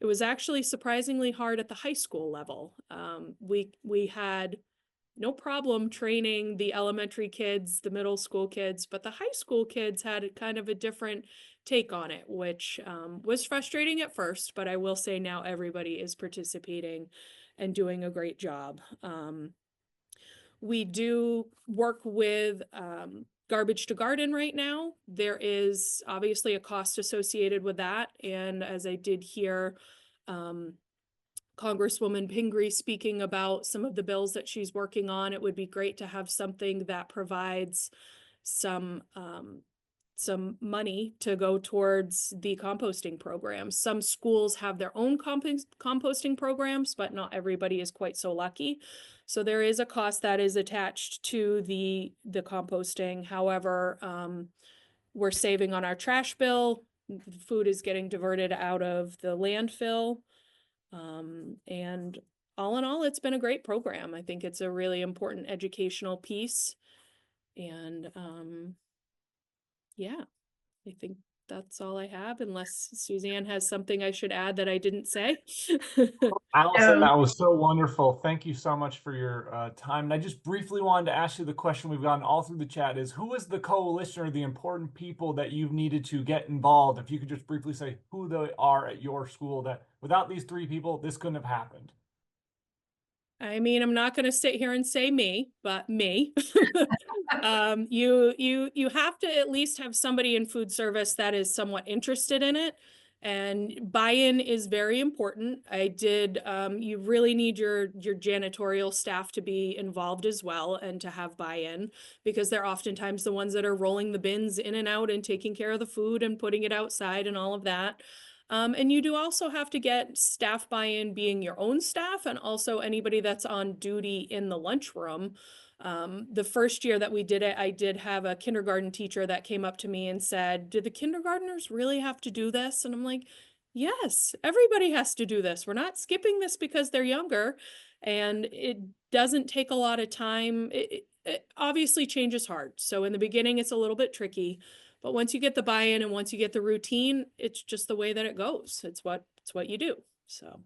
it was actually surprisingly hard at the high school level. We had no problem training the elementary kids, the middle school kids, but the high school kids had kind of a different take on it, which was frustrating at first, but I will say now everybody is participating and doing a great job. We do work with garbage to garden right now. There is obviously a cost associated with that. And as I did hear Congresswoman Pingree speaking about some of the bills that she's working on, it would be great to have something that provides some money to go towards the composting programs. Some schools have their own composting programs, but not everybody is quite so lucky. So there is a cost that is attached to the composting. However, we're saving on our trash bill. Food is getting diverted out of the landfill. And all in all, it's been a great program. I think it's a really important educational piece. And yeah, I think that's all I have, unless Suzanne has something I should add that I didn't say. Allison, that was so wonderful. Thank you so much for your time. And I just briefly wanted to ask you the question we've gotten all through the chat is, who is the coalition or the important people that you've needed to get involved? If you could just briefly say who they are at your school, that without these 3 people, this couldn't have happened. I mean, I'm not going to sit here and say me, but me. You have to at least have somebody in food service that is somewhat interested in it, and buy-in is very important. You really need your janitorial staff to be involved as well and to have buy-in, because they're oftentimes the ones that are rolling the bins in and out and taking care of the food and putting it outside and all of that. And you do also have to get staff buy-in, being your own staff and also anybody that's on duty in the lunchroom. The first year that we did it, I did have a kindergarten teacher that came up to me and said, "Do the kindergartners really have to do this?" And I'm like, yes, everybody has to do this. We're not skipping this because they're younger, and it doesn't take a lot of time. It obviously change is hard. So in the beginning, it's a little bit tricky. But once you get the buy-in and once you get the routine, it's just the way that it goes. It's what you do. So.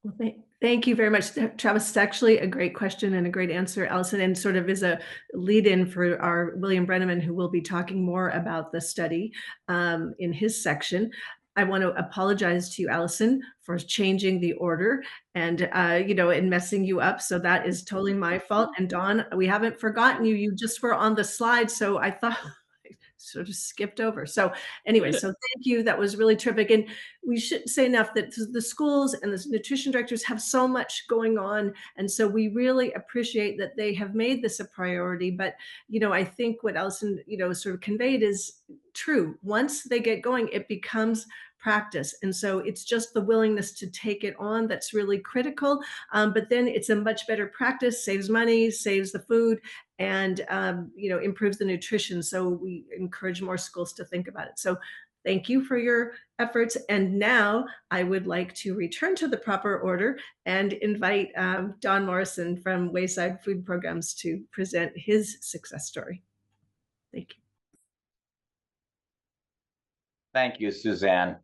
Well, thank you very much, Travis. It's actually a great question and a great answer, Allison, and sort of is a lead-in for our William Brenneman, who will be talking more about the study in his section. I want to apologize to you, Allison, for changing the order and and messing you up. So that is totally my fault. And Dawn, we haven't forgotten you. You just were on the slide, so I thought I sort of skipped over. So anyway, so thank you. That was really terrific. And we shouldn't say enough that the schools and the nutrition directors have so much going on. And so we really appreciate that they have made this a priority. But, I think what Allison, sort of conveyed is true. Once they get going, it becomes practice. And so it's just the willingness to take it on that's really critical. But then it's a much better practice, saves money, saves the food, and improves the nutrition. So we encourage more schools to think about it. So thank you for your efforts. And now I would like to return to the proper order and invite Don Morrison from Wayside Food Programs to present his success story. Thank you. Thank you, Suzanne.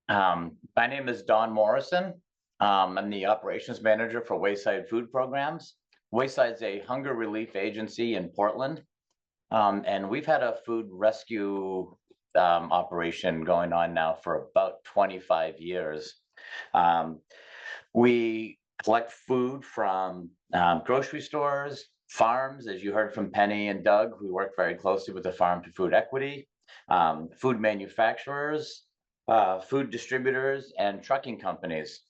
My name is Don Morrison. I'm the operations manager for Wayside Food Programs. Wayside's a hunger relief agency in Portland. And we've had a food rescue operation going on now for about 25 years. We collect food from grocery stores, farms, as you heard from Penny and Doug. We work very closely with the Farm to Food Equity, food manufacturers, food distributors, and trucking companies.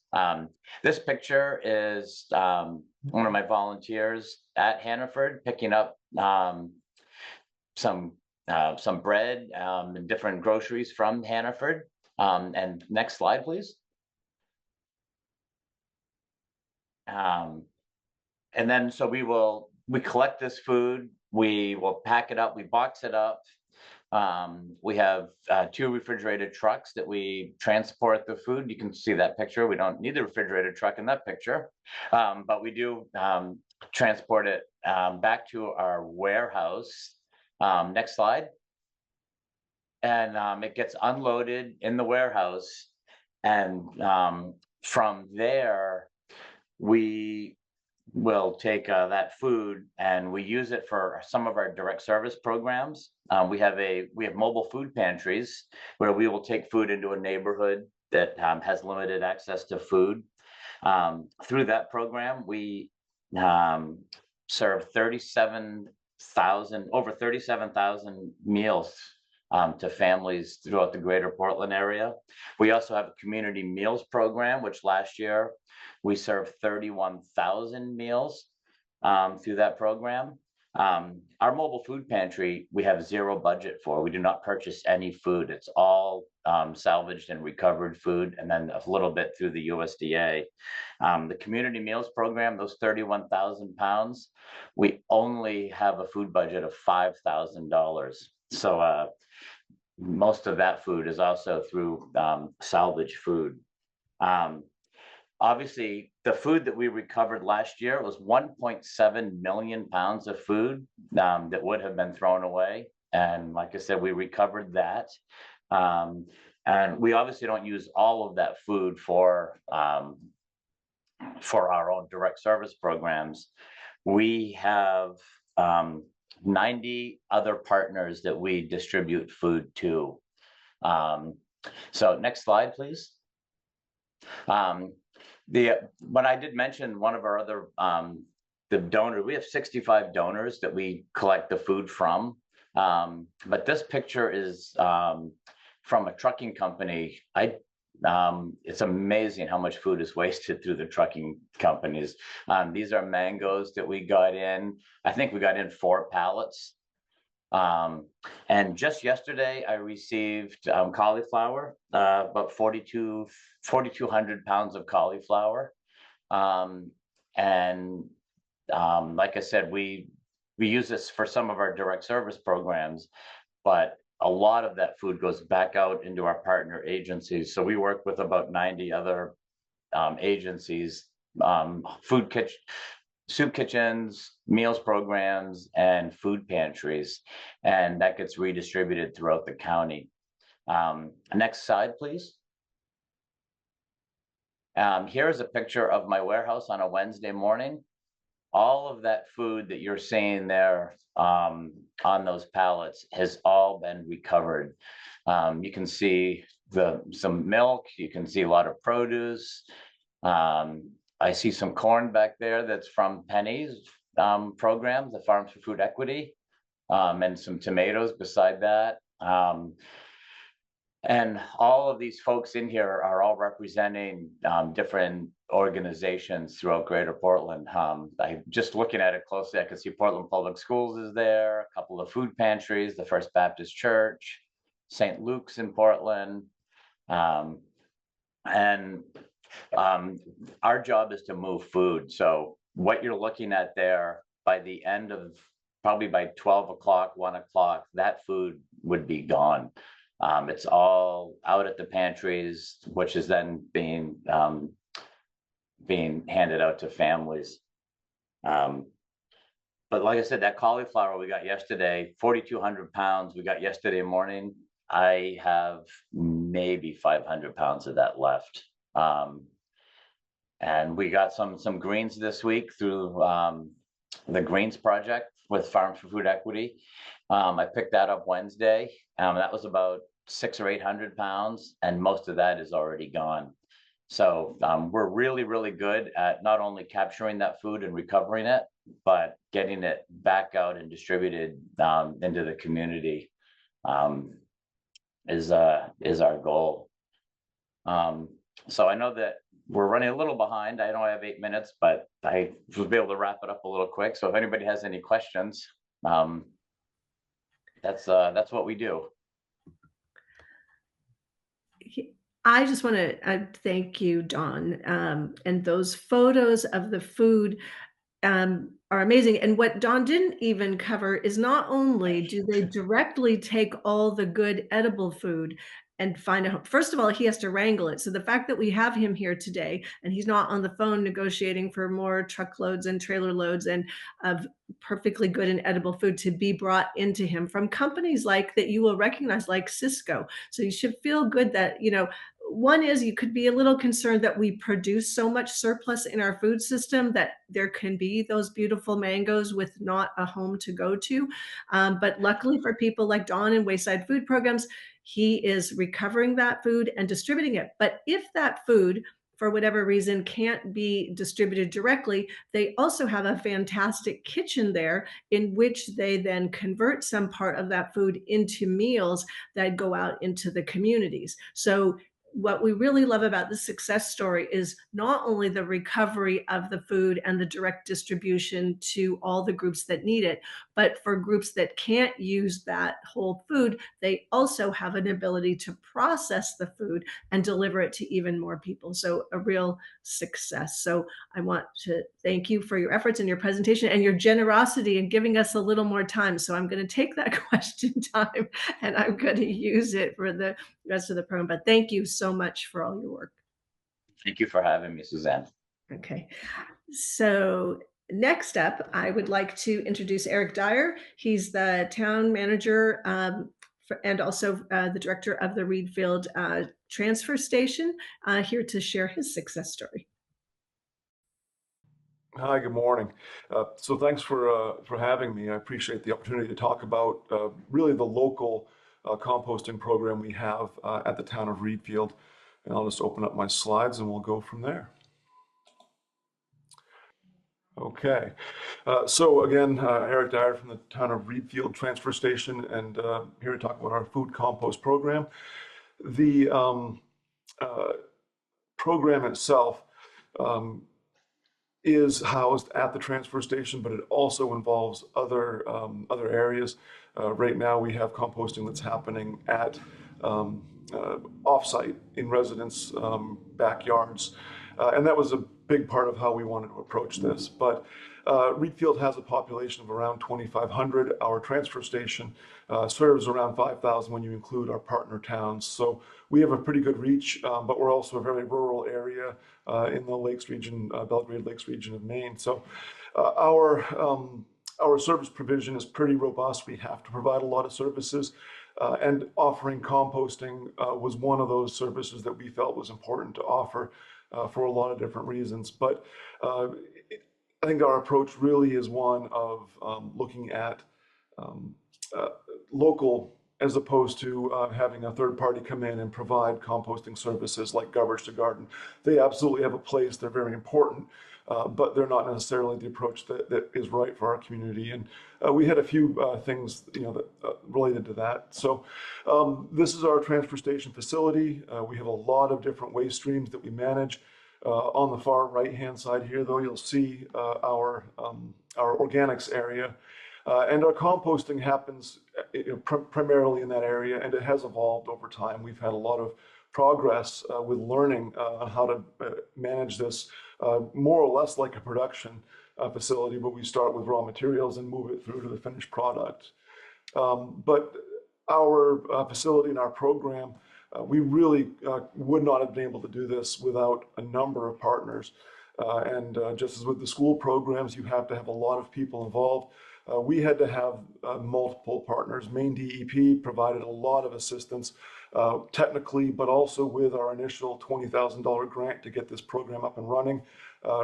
This picture is one of my volunteers at Hannaford picking up some bread and different groceries from Hannaford. And next slide, please. And then so we collect this food, we will pack it up, we box it up. We have 2 refrigerated trucks that we transport the food. You can see that picture. We don't need the refrigerated truck in that picture, but we do transport it back to our warehouse. Next slide. And it gets unloaded in the warehouse. And from there, we will take that food and we use it for some of our direct service programs. We have mobile food pantries where we will take food into a neighborhood that has limited access to food. Through that program, we serve over 37,000 meals to families throughout the greater Portland area. We also have a community meals program, which last year we served 31,000 meals through that program. Our mobile food pantry, we have zero budget for. We do not purchase any food. It's all salvaged and recovered food, and then a little bit through the USDA. The community meals program, those 31,000 pounds, we only have a food budget of $5,000. So most of that food is also through salvage food. Obviously, the food that we recovered last year was 1.7 million pounds of food that would have been thrown away. And like I said, we recovered that. And we obviously don't use all of that food for our own direct service programs. We have 90 other partners that we distribute food to. So next slide, please. But I did mention one of our other, the donor, we have 65 donors that we collect the food from. But this picture is from a trucking company. It's amazing how much food is wasted through the trucking companies. These are mangoes that we got in. I think we got in 4 pallets. And just yesterday, I received cauliflower, about 4,200 pounds of cauliflower. And like I said, we use this for some of our direct service programs, but a lot of that food goes back out into our partner agencies. So we work with about 90 other agencies, soup kitchens, meals programs, and food pantries, and that gets redistributed throughout the county. Next slide, please. Here's a picture of my warehouse on a Wednesday morning. All of that food that you're seeing there on those pallets has all been recovered. You can see some milk, you can see a lot of produce. I see some corn back there that's from Penny's program, the Farms for Food Equity, and some tomatoes beside that. And all of these folks in here are all representing different organizations throughout Greater Portland. I just looking at it closely, I can see Portland Public Schools is there, a couple of food pantries, the First Baptist Church, St. Luke's in Portland. And our job is to move food. So what you're looking at there, by the end of, probably by 12 o'clock, 1 o'clock, that food would be gone. It's all out at the pantries, which is then being handed out to families. But like I said, that cauliflower we got yesterday, 4,200 pounds we got yesterday morning. I have maybe 500 pounds of that left. And we got some greens this week through the Greens Project with Farms for Food Equity. I picked that up Wednesday. That was about 600 or 800 pounds, and most of that is already gone. So we're really, really good at not only capturing that food and recovering it, but getting it back out and distributed into the community is our goal. So I know that we're running a little behind. I know I have 8 minutes, but I will be able to wrap it up a little quick. So if anybody has any questions, that's what we do. I just want to thank you, Don. And those photos of the food are amazing. And what Don didn't even cover is not only do they directly take all the good edible food and find out, first of all, he has to wrangle it. So the fact that we have him here today and he's not on the phone negotiating for more truckloads and trailer loads and of perfectly good and edible food to be brought into him from companies like that you will recognize, like Cisco. So you should feel good that, you know, one is you could be a little concerned that we produce so much surplus in our food system that there can be those beautiful mangoes with not a home to go to. But luckily for people like Don and Wayside Food Programs, he is recovering that food and distributing it. But if that food for whatever reason can't be distributed directly, they also have a fantastic kitchen there in which they then convert some part of that food into meals that go out into the communities. So what we really love about this success story is not only the recovery of the food and the direct distribution to all the groups that need it, but for groups that can't use that whole food, they also have an ability to process the food and deliver it to even more people. So a real success. So I want to thank you for your efforts and your presentation and your generosity in giving us a little more time. So I'm going to take that question time and I'm going to use it for the rest of the program. But thank you so much for all your work. Thank you for having me, Suzanne. Okay. So next up, I would like to introduce Eric Dyer. He's the town manager and also the director of the Reedfield transfer station, here to share his success story. Hi, good morning. So thanks for having me. I appreciate the opportunity to talk about really the local composting program we have at the town of Reedfield. And I'll just open up my slides and we'll go from there. Okay, so again, Eric Dyer from the town of Reedfield Transfer Station, and here to talk about our food compost program. The program itself is housed at the transfer station, but it also involves other areas. Right now, we have composting that's happening at offsite in residents' backyards, and that was a big part of how we wanted to approach this. But Reedfield has a population of around 2,500. Our transfer station serves around 5,000 when you include our partner towns. So we have a pretty good reach, but we're also a very rural area in the Lakes region, Belgrade Lakes region of Maine. So our service provision is pretty robust. We have to provide a lot of services, and offering composting was one of those services that we felt was important to offer for a lot of different reasons. But I think our approach really is one of looking at local, as opposed to having a third party come in and provide composting services like Garbage to Garden. They absolutely have a place, they're very important, but they're not necessarily the approach that is right for our community. And we had a few things that related to that. So this is our transfer station facility. We have a lot of different waste streams that we manage. On the far right-hand side here, though, you'll see our organics area. And our composting happens primarily in that area, and it has evolved over time. We've had a lot of progress with learning on how to manage this more or less like a production facility, but we start with raw materials and move it through to the finished product. But our facility and our program, we really would not have been able to do this without a number of partners. And just as with the school programs, you have to have a lot of people involved. We had to have multiple partners. Maine.edu provided a lot of assistance technically, but also with our initial $20,000 grant to get this program up and running,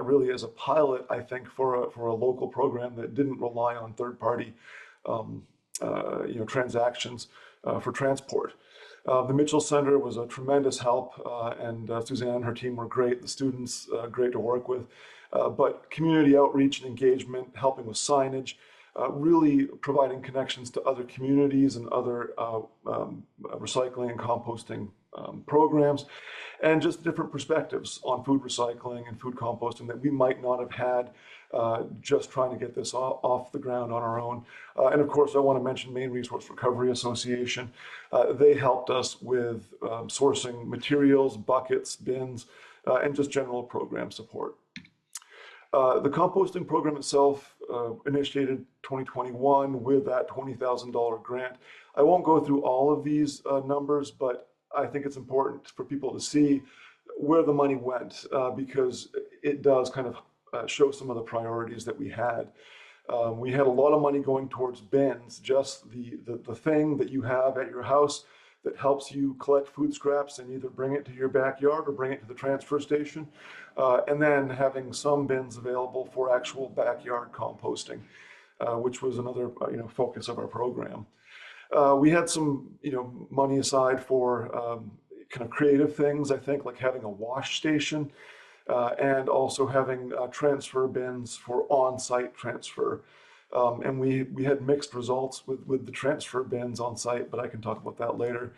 really as a pilot, I think, for a local program that didn't rely on third-party transactions for transport. The Mitchell Center was a tremendous help, and Suzanne and her team were great. The students, great to work with. But community outreach and engagement, helping with signage, really providing connections to other communities and other recycling and composting programs, and just different perspectives on food recycling and food composting that we might not have had just trying to get this off the ground on our own. And of course, I want to mention Maine Resource Recovery Association. They helped us with sourcing materials, buckets, bins, and just general program support. The composting program itself initiated 2021 with that $20,000 grant. I won't go through all of these numbers, but I think it's important for people to see where the money went because it does kind of show some of the priorities that we had. We had a lot of money going towards bins, just the thing that you have at your house that helps you collect food scraps and either bring it to your backyard or bring it to the transfer station, and then having some bins available for actual backyard composting, which was another focus of our program. We had some money aside for kind of creative things, I think, like having a wash station and also having transfer bins for on-site transfer. And we had mixed results with the transfer bins on site, but I can talk about that later.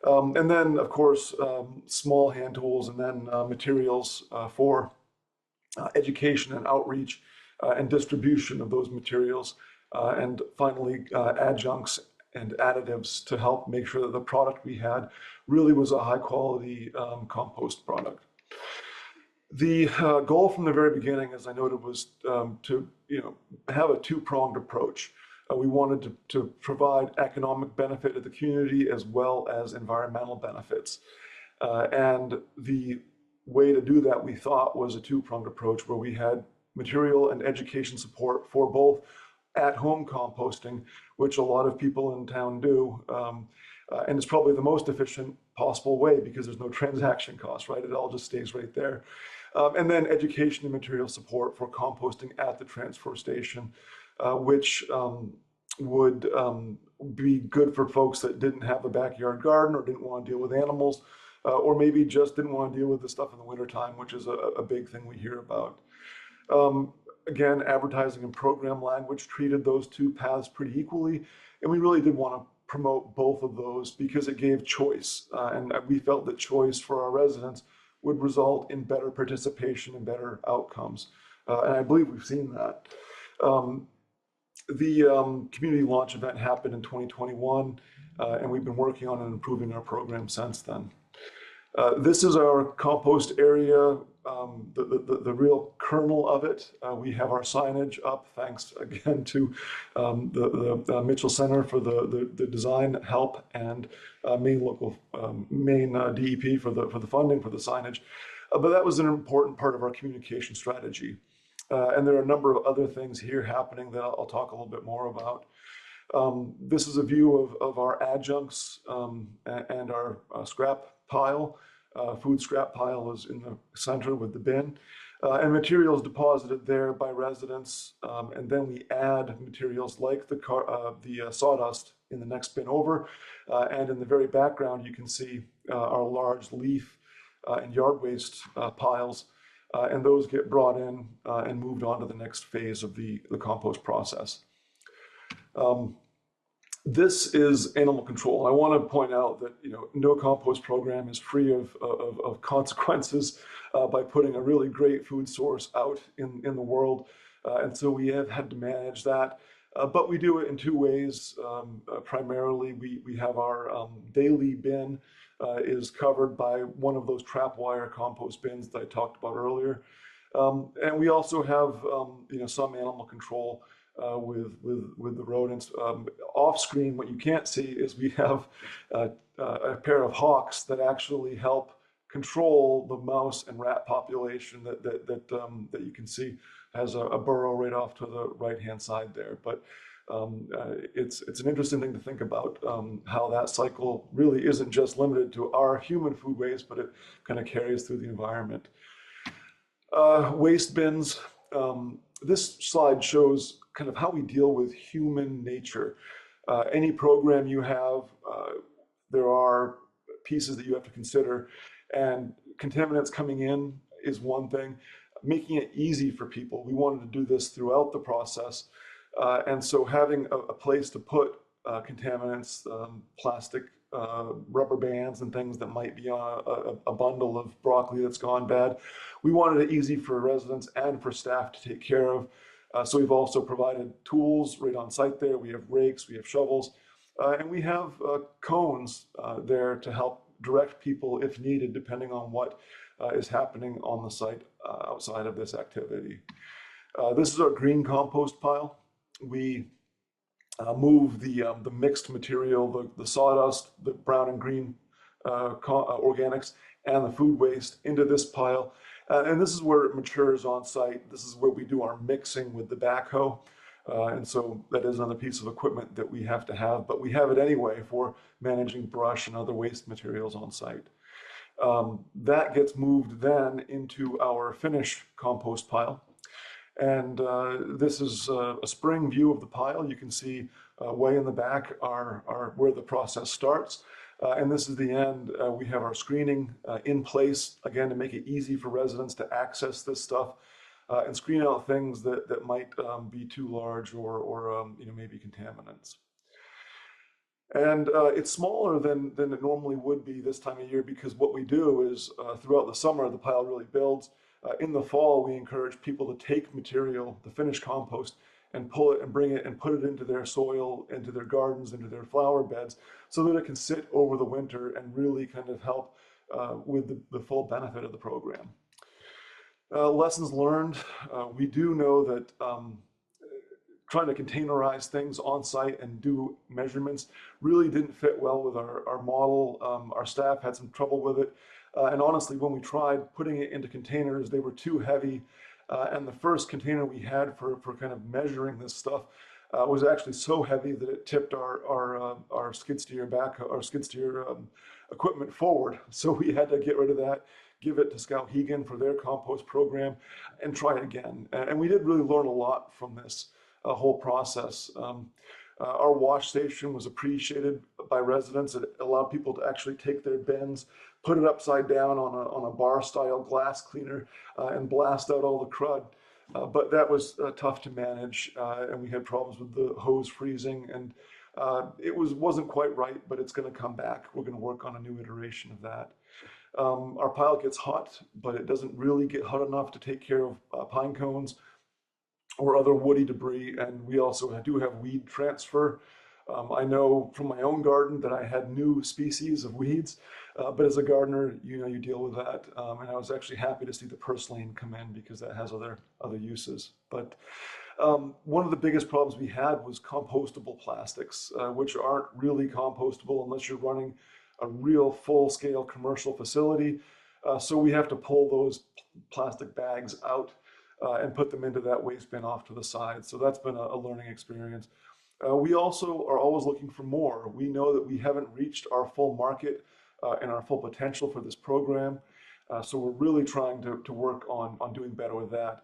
And then, of course, small hand tools and then materials for education and outreach and distribution of those materials. And finally, adjuncts and additives to help make sure that the product we had really was a high quality compost product. The goal from the very beginning, as I noted, was to have a two-pronged approach. We wanted to provide economic benefit to the community as well as environmental benefits. And the way to do that, we thought, was a two-pronged approach where we had material and education support for both at-home composting, which a lot of people in town do. And it's probably the most efficient possible way because there's no transaction cost, right? It all just stays right there. And then education and material support for composting at the transfer station, which would be good for folks that didn't have a backyard garden or didn't want to deal with animals, or maybe just didn't want to deal with the stuff in the wintertime, which is a big thing we hear about. Again, advertising and program language treated those two paths pretty equally, and we really did want to promote both of those because it gave choice, and we felt that choice for our residents would result in better participation and better outcomes. And I believe we've seen that. The community launch event happened in 2021, and we've been working on and improving our program since then. This is our compost area, the real kernel of it. We have our signage up, thanks again to the Mitchell Center for the design help and Maine DEP for the funding for the signage. But that was an important part of our communication strategy. And there are a number of other things here happening that I'll talk a little bit more about. This is a view of our adjuncts and our scrap pile. Food scrap pile is in the center with the bin. And materials deposited there by residents. And then we add materials like the sawdust in the next bin over. And in the very background, you can see our large leaf and yard waste piles. And those get brought in and moved on to the next phase of the compost process. This is animal control. I want to point out that no compost program is free of consequences by putting a really great food source out in the world. And so we have had to manage that. But we do it in two ways. Primarily, we have our daily bin is covered by one of those trap wire compost bins that I talked about earlier. And we also have some animal control with the rodents. Off screen, what you can't see is we have a pair of hawks that actually help control the mouse and rat population that you can see has a burrow right off to the right-hand side there. But it's an interesting thing to think about how that cycle really isn't just limited to our human food waste, but it kind of carries through the environment. Waste bins. This slide shows kind of how we deal with human nature. Any program you have, there are pieces that you have to consider, and contaminants coming in is one thing. Making it easy for people. We wanted to do this throughout the process. And so having a place to put contaminants, plastic, rubber bands and things that might be on a bundle of broccoli that's gone bad, we wanted it easy for residents and for staff to take care of. So we've also provided tools right on site there. We have rakes, we have shovels, and we have cones there to help direct people if needed, depending on what is happening on the site outside of this activity. This is our green compost pile. We move the mixed material, the sawdust, the brown and green organics, and the food waste into this pile. And this is where it matures on site. This is where we do our mixing with the backhoe. And so that is another piece of equipment that we have to have, but we have it anyway for managing brush and other waste materials on site. That gets moved then into our finished compost pile. And this is a spring view of the pile. You can see way in the back are where the process starts. And this is the end. We have our screening in place, again, to make it easy for residents to access this stuff and screen out things that might be too large or maybe contaminants. And it's smaller than it normally would be this time of year, because what we do is throughout the summer, the pile really builds. In the fall, we encourage people to take material, the finished compost, and pull it and bring it and put it into their soil, into their gardens, into their flower beds, so that it can sit over the winter and really kind of help with the full benefit of the program. Lessons learned, we do know that trying to containerize things on site and do measurements really didn't fit well with our model. Our staff had some trouble with it. And honestly, when we tried putting it into containers, they were too heavy. And the first container we had for kind of measuring this stuff was actually so heavy that it tipped our skid steer equipment forward. So we had to get rid of that, give it to Skowhegan for their compost program, and try it again. And we did really learn a lot from this whole process. Our wash station was appreciated by residents. It allowed people to actually take their bins, put it upside down on a bar style glass cleaner and blast out all the crud. But that was tough to manage, and we had problems with the hose freezing, and it wasn't quite right, but it's going to come back. We're going to work on a new iteration of that. Our pile gets hot, but it doesn't really get hot enough to take care of pine cones or other woody debris, and we also do have weed transfer. I know from my own garden that I had new species of weeds, but as a gardener, you deal with that. And I was actually happy to see the purslane come in, because that has other uses. But one of the biggest problems we had was compostable plastics, which aren't really compostable unless you're running a real full-scale commercial facility. So we have to pull those plastic bags out and put them into that waste bin off to the side. So that's been a learning experience. We also are always looking for more. We know that we haven't reached our full market and our full potential for this program. So we're really trying to work on doing better with that.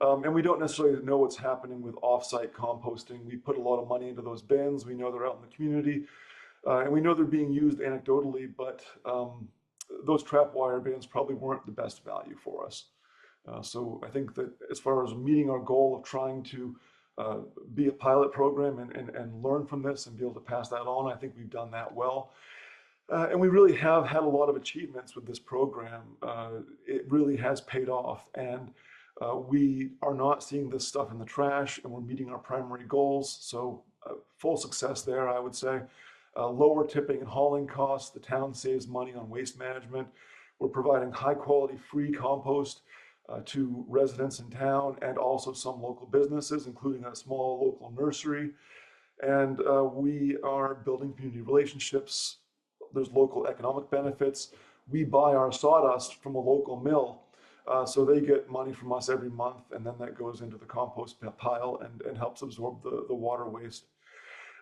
And we don't necessarily know what's happening with off-site composting. We put a lot of money into those bins. We know they're out in the community. And we know they're being used anecdotally, but those trap wire bins probably weren't the best value for us. So I think that as far as meeting our goal of trying to be a pilot program and learn from this and be able to pass that on, I think we've done that well. And we really have had a lot of achievements with this program. It really has paid off, and we are not seeing this stuff in the trash, and we're meeting our primary goals. So full success there, I would say. Lower tipping and hauling costs. The town saves money on waste management. We're providing high quality free compost to residents in town and also some local businesses, including a small local nursery. And we are building community relationships. There's local economic benefits. We buy our sawdust from a local mill, so they get money from us every month, and then that goes into the compost pile and helps absorb the water waste.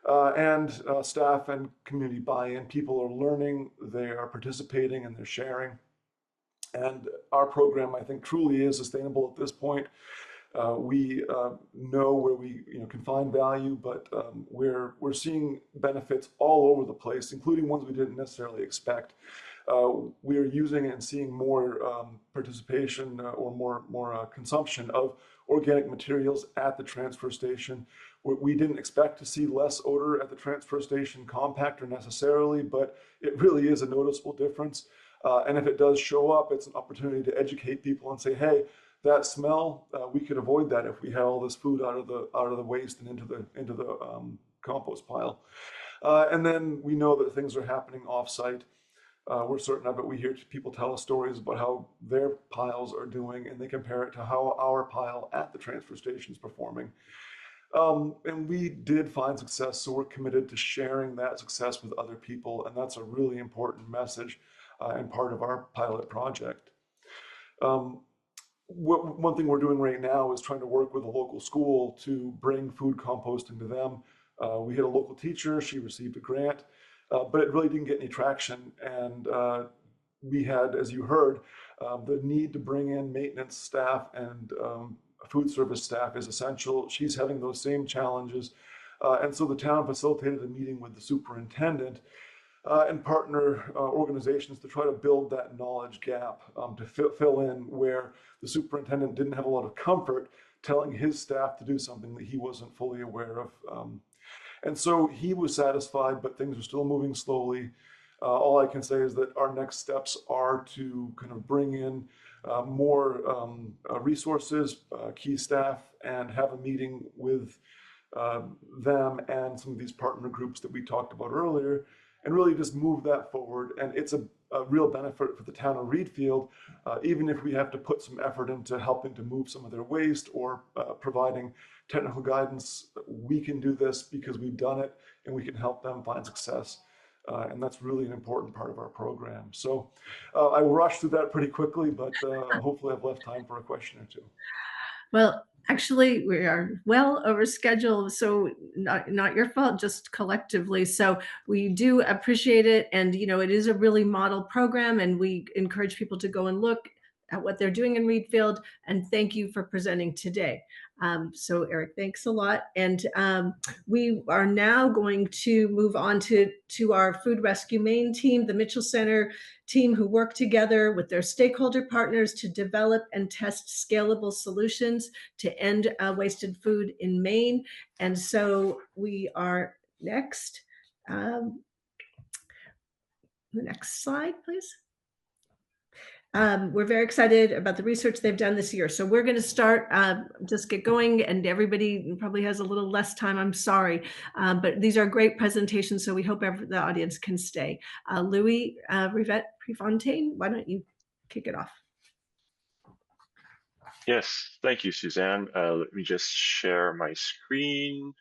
And staff and community buy-in. People are learning, they are participating, and they're sharing. And our program, I think, truly is sustainable at this point. We know where we can find value, but we're seeing benefits all over the place, including ones we didn't necessarily expect. We are using and seeing more participation or more consumption of organic materials at the transfer station. We didn't expect to see less odor at the transfer station compactor necessarily, but it really is a noticeable difference. And if it does show up, it's an opportunity to educate people and say, hey, that smell, we could avoid that if we had all this food out of the waste and into the compost pile. And then we know that things are happening off-site. We're certain of it. We hear people tell us stories about how their piles are doing, and they compare it to how our pile at the transfer station is performing. And we did find success, so we're committed to sharing that success with other people, and that's a really important message and part of our pilot project. One thing we're doing right now is trying to work with a local school to bring food composting to them. We had a local teacher, she received a grant, but it really didn't get any traction. And we had, as you heard, the need to bring in maintenance staff and food service staff is essential. She's having those same challenges. And so the town facilitated a meeting with the superintendent and partner organizations to try to build that knowledge gap, to fill in where the superintendent didn't have a lot of comfort telling his staff to do something that he wasn't fully aware of. And so he was satisfied, but things were still moving slowly. All I can say is that our next steps are to kind of bring in more resources, key staff, and have a meeting with them and some of these partner groups that we talked about earlier, and really just move that forward. And it's a real benefit for the town of Reedfield, even if we have to put some effort into helping to move some of their waste or providing technical guidance. We can do this because we've done it, and we can help them find success. And that's really an important part of our program. So I rushed through that pretty quickly, but hopefully I've left time for a question or two. Well, actually, we are well over schedule, so not your fault, just collectively. So we do appreciate it, and it is a really model program, and we encourage people to go and look at what they're doing in Reedfield. And thank you for presenting today. So Eric, thanks a lot. And we are now going to move on to our Food Rescue Maine team, the Mitchell Center team, who work together with their stakeholder partners to develop and test scalable solutions to end wasted food in Maine. And so we are next. The next slide, please. We're very excited about the research they've done this year. So we're going to start, just get going, and everybody probably has a little less time. I'm sorry, but these are great presentations, so we hope the audience can stay. Louis Rivet-Prefontaine, why don't you kick it off? Yes, thank you, Suzanne. Let me just share my screen.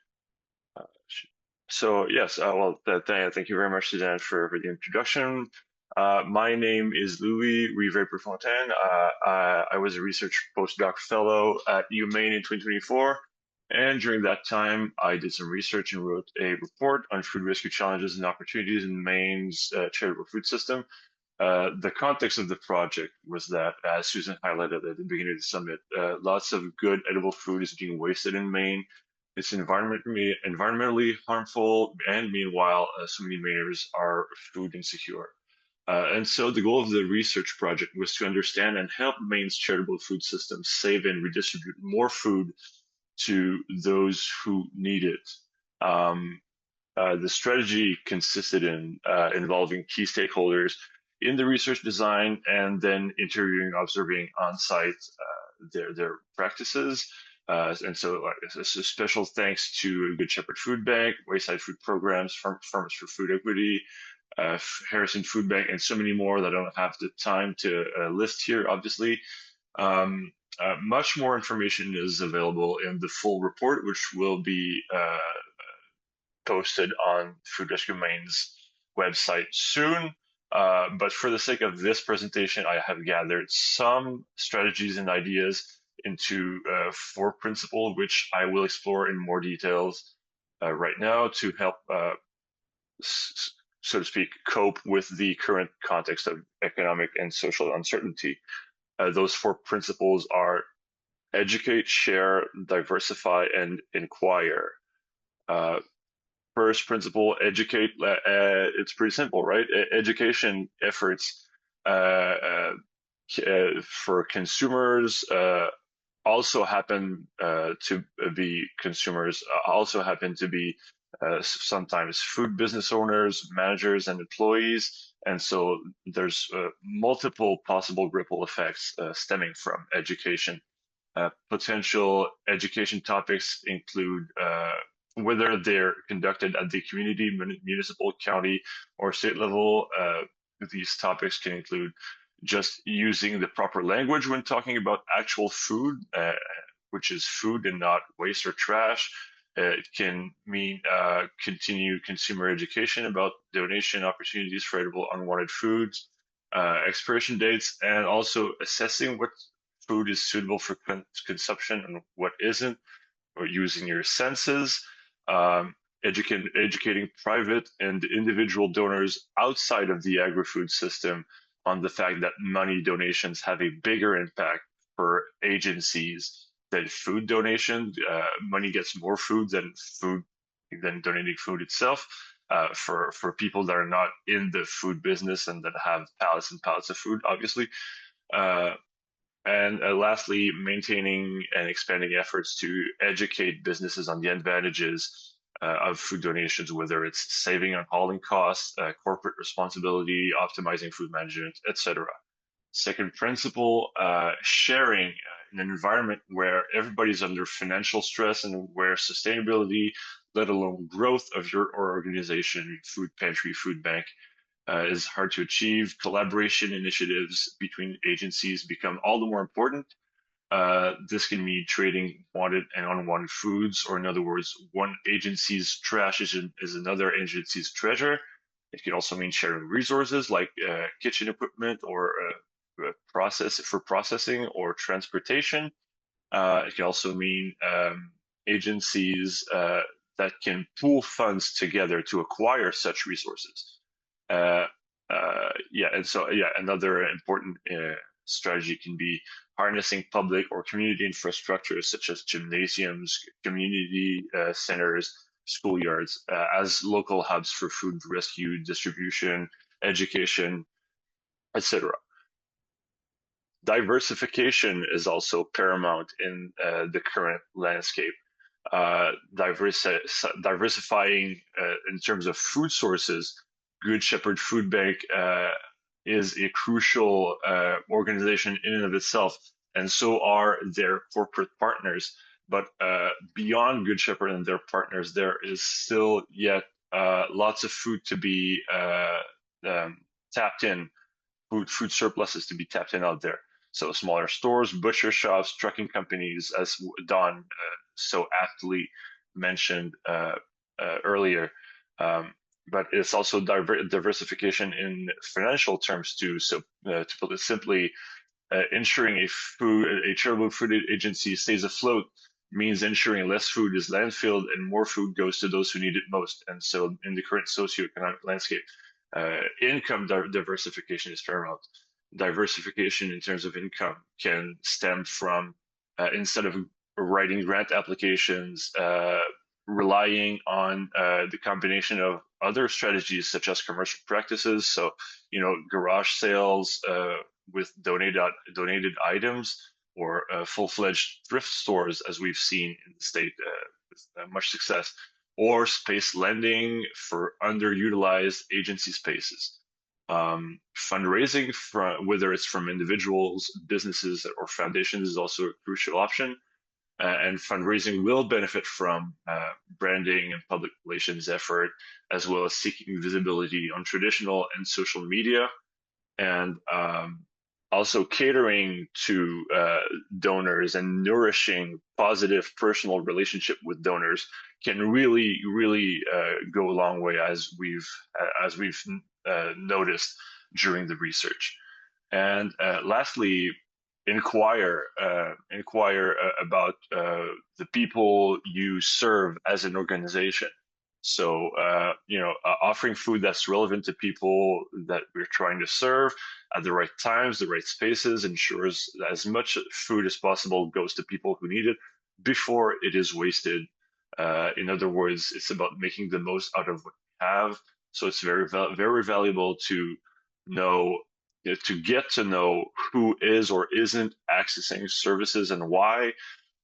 So yes, thank you very much, Suzanne, for the introduction. My name is Louis Rivet-Prefontaine. I was a research postdoc fellow at UMaine in 2024. And during that time, I did some research and wrote a report on food rescue challenges and opportunities in Maine's charitable food system. The context of the project was that, as Susan highlighted at the beginning of the summit, lots of good edible food is being wasted in Maine. It's environmentally harmful, and meanwhile, so many Mainers are food insecure. And so the goal of the research project was to understand and help Maine's charitable food system save and redistribute more food to those who need it. The strategy consisted in involving key stakeholders in the research design, and then interviewing, observing on site their practices. And so a special thanks to Good Shepherd Food Bank, Wayside Food Programs, Farmers for Food Equity, Harrison Food Bank, and so many more that I don't have the time to list here, obviously. Much more information is available in the full report, which will be posted on Food Rescue Maine's website soon. But for the sake of this presentation, I have gathered some strategies and ideas into 4 principles, which I will explore in more details right now to help, so to speak, cope with the current context of economic and social uncertainty. Those 4 principles are educate, share, diversify, and inquire. First principle, educate. It's pretty simple, right? Education efforts for consumers also happen to be sometimes food business owners, managers, and employees. And so there's multiple possible ripple effects stemming from education. Potential education topics include whether they're conducted at the community, municipal, county, or state level. These topics can include just using the proper language when talking about actual food, which is food and not waste or trash. It can mean continued consumer education about donation opportunities for edible unwanted foods, expiration dates, and also assessing what food is suitable for consumption and what isn't, or using your senses. Educating private and individual donors outside of the agri-food system on the fact that money donations have a bigger impact for agencies than food donations. Money gets more food than donating food itself. for people that are not in the food business and that have pallets and pallets of food, obviously. And lastly, maintaining and expanding efforts to educate businesses on the advantages of food donations, whether it's saving on hauling costs, corporate responsibility, optimizing food management, etc. Second principle, sharing in an environment where everybody's under financial stress and where sustainability, let alone growth of your organization, food pantry, food bank, is hard to achieve. Collaboration initiatives between agencies become all the more important. This can mean trading wanted and unwanted foods, or in other words, one agency's trash is another agency's treasure. It can also mean sharing resources like kitchen equipment or processing or transportation. It can also mean agencies that can pool funds together to acquire such resources. Another important strategy can be harnessing public or community infrastructure such as gymnasiums, community centers, schoolyards as local hubs for food rescue, distribution, education, etc. Diversification is also paramount in the current landscape. Diversifying in terms of food sources, Good Shepherd Food Bank is a crucial organization in and of itself, and so are their corporate partners. But beyond Good Shepherd and their partners, there is still yet lots of food to be tapped in, food surpluses to be tapped in out there. So smaller stores, butcher shops, trucking companies, as Don so aptly mentioned earlier. But it's also diversification in financial terms too. So to put it simply, ensuring a charitable food agency stays afloat means ensuring less food is landfilled and more food goes to those who need it most. And so in the current socioeconomic landscape, income diversification is paramount. Diversification in terms of income can stem from, instead of writing grant applications, relying on the combination of other strategies such as commercial practices. So, garage sales with donated items, or full-fledged thrift stores, as we've seen in the state with much success, or space lending for underutilized agency spaces. Fundraising, whether it's from individuals, businesses, or foundations, is also a crucial option. And fundraising will benefit from branding and public relations effort, as well as seeking visibility on traditional and social media, and also catering to donors and nourishing positive personal relationship with donors can really go a long way, as we've noticed during the research. And lastly, inquire about the people you serve as an organization. So, offering food that's relevant to people that we're trying to serve at the right times, the right spaces, ensures that as much food as possible goes to people who need it before it is wasted. In other words, it's about making the most out of what we have. So it's very valuable to know, to get to know who is or isn't accessing services and why,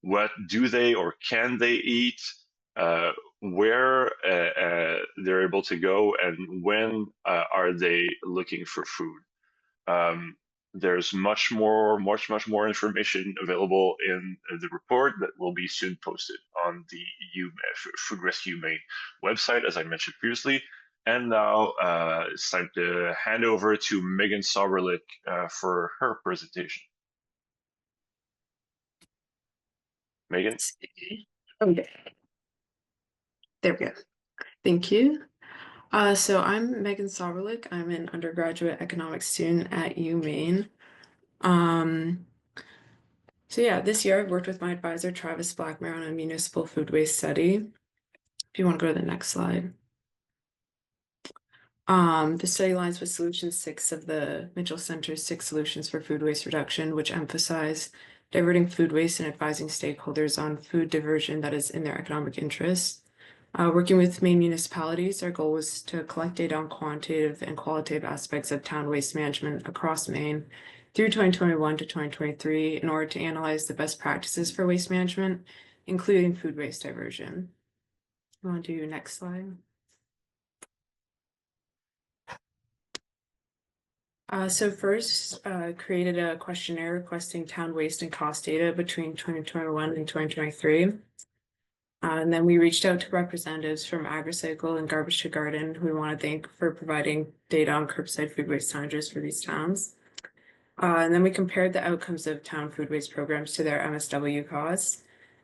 what do they or can they eat, where they're able to go, and when are they looking for food. There's much more information available in the report that will be soon posted on the Food Rescue MAINE website, as I mentioned previously. And now it's time to hand over to Megan Soberlick for her presentation. Megan? Okay. There we go. Thank you. So I'm Megan Soberlick. I'm an undergraduate economics student at UMaine. So yeah, this year I've worked with my advisor, Travis Blackmare, on a municipal food waste study. If you want to go to the next slide. The study aligns with Solution 6 of the Mitchell Center's 6 Solutions for Food Waste Reduction, which emphasize diverting food waste and advising stakeholders on food diversion that is in their economic interest. Working with Maine municipalities, our goal was to collect data on quantitative and qualitative aspects of town waste management across Maine through 2021 to 2023 in order to analyze the best practices for waste management, including food waste diversion. I want to do next slide. So first, created a questionnaire requesting town waste and cost data between 2021 and 2023. And then we reached out to representatives from AgriCycle and Garbage to Garden, who we want to thank for providing data on curbside food waste tonnages for these towns. And then we compared the outcomes of town food waste programs to their MSW costs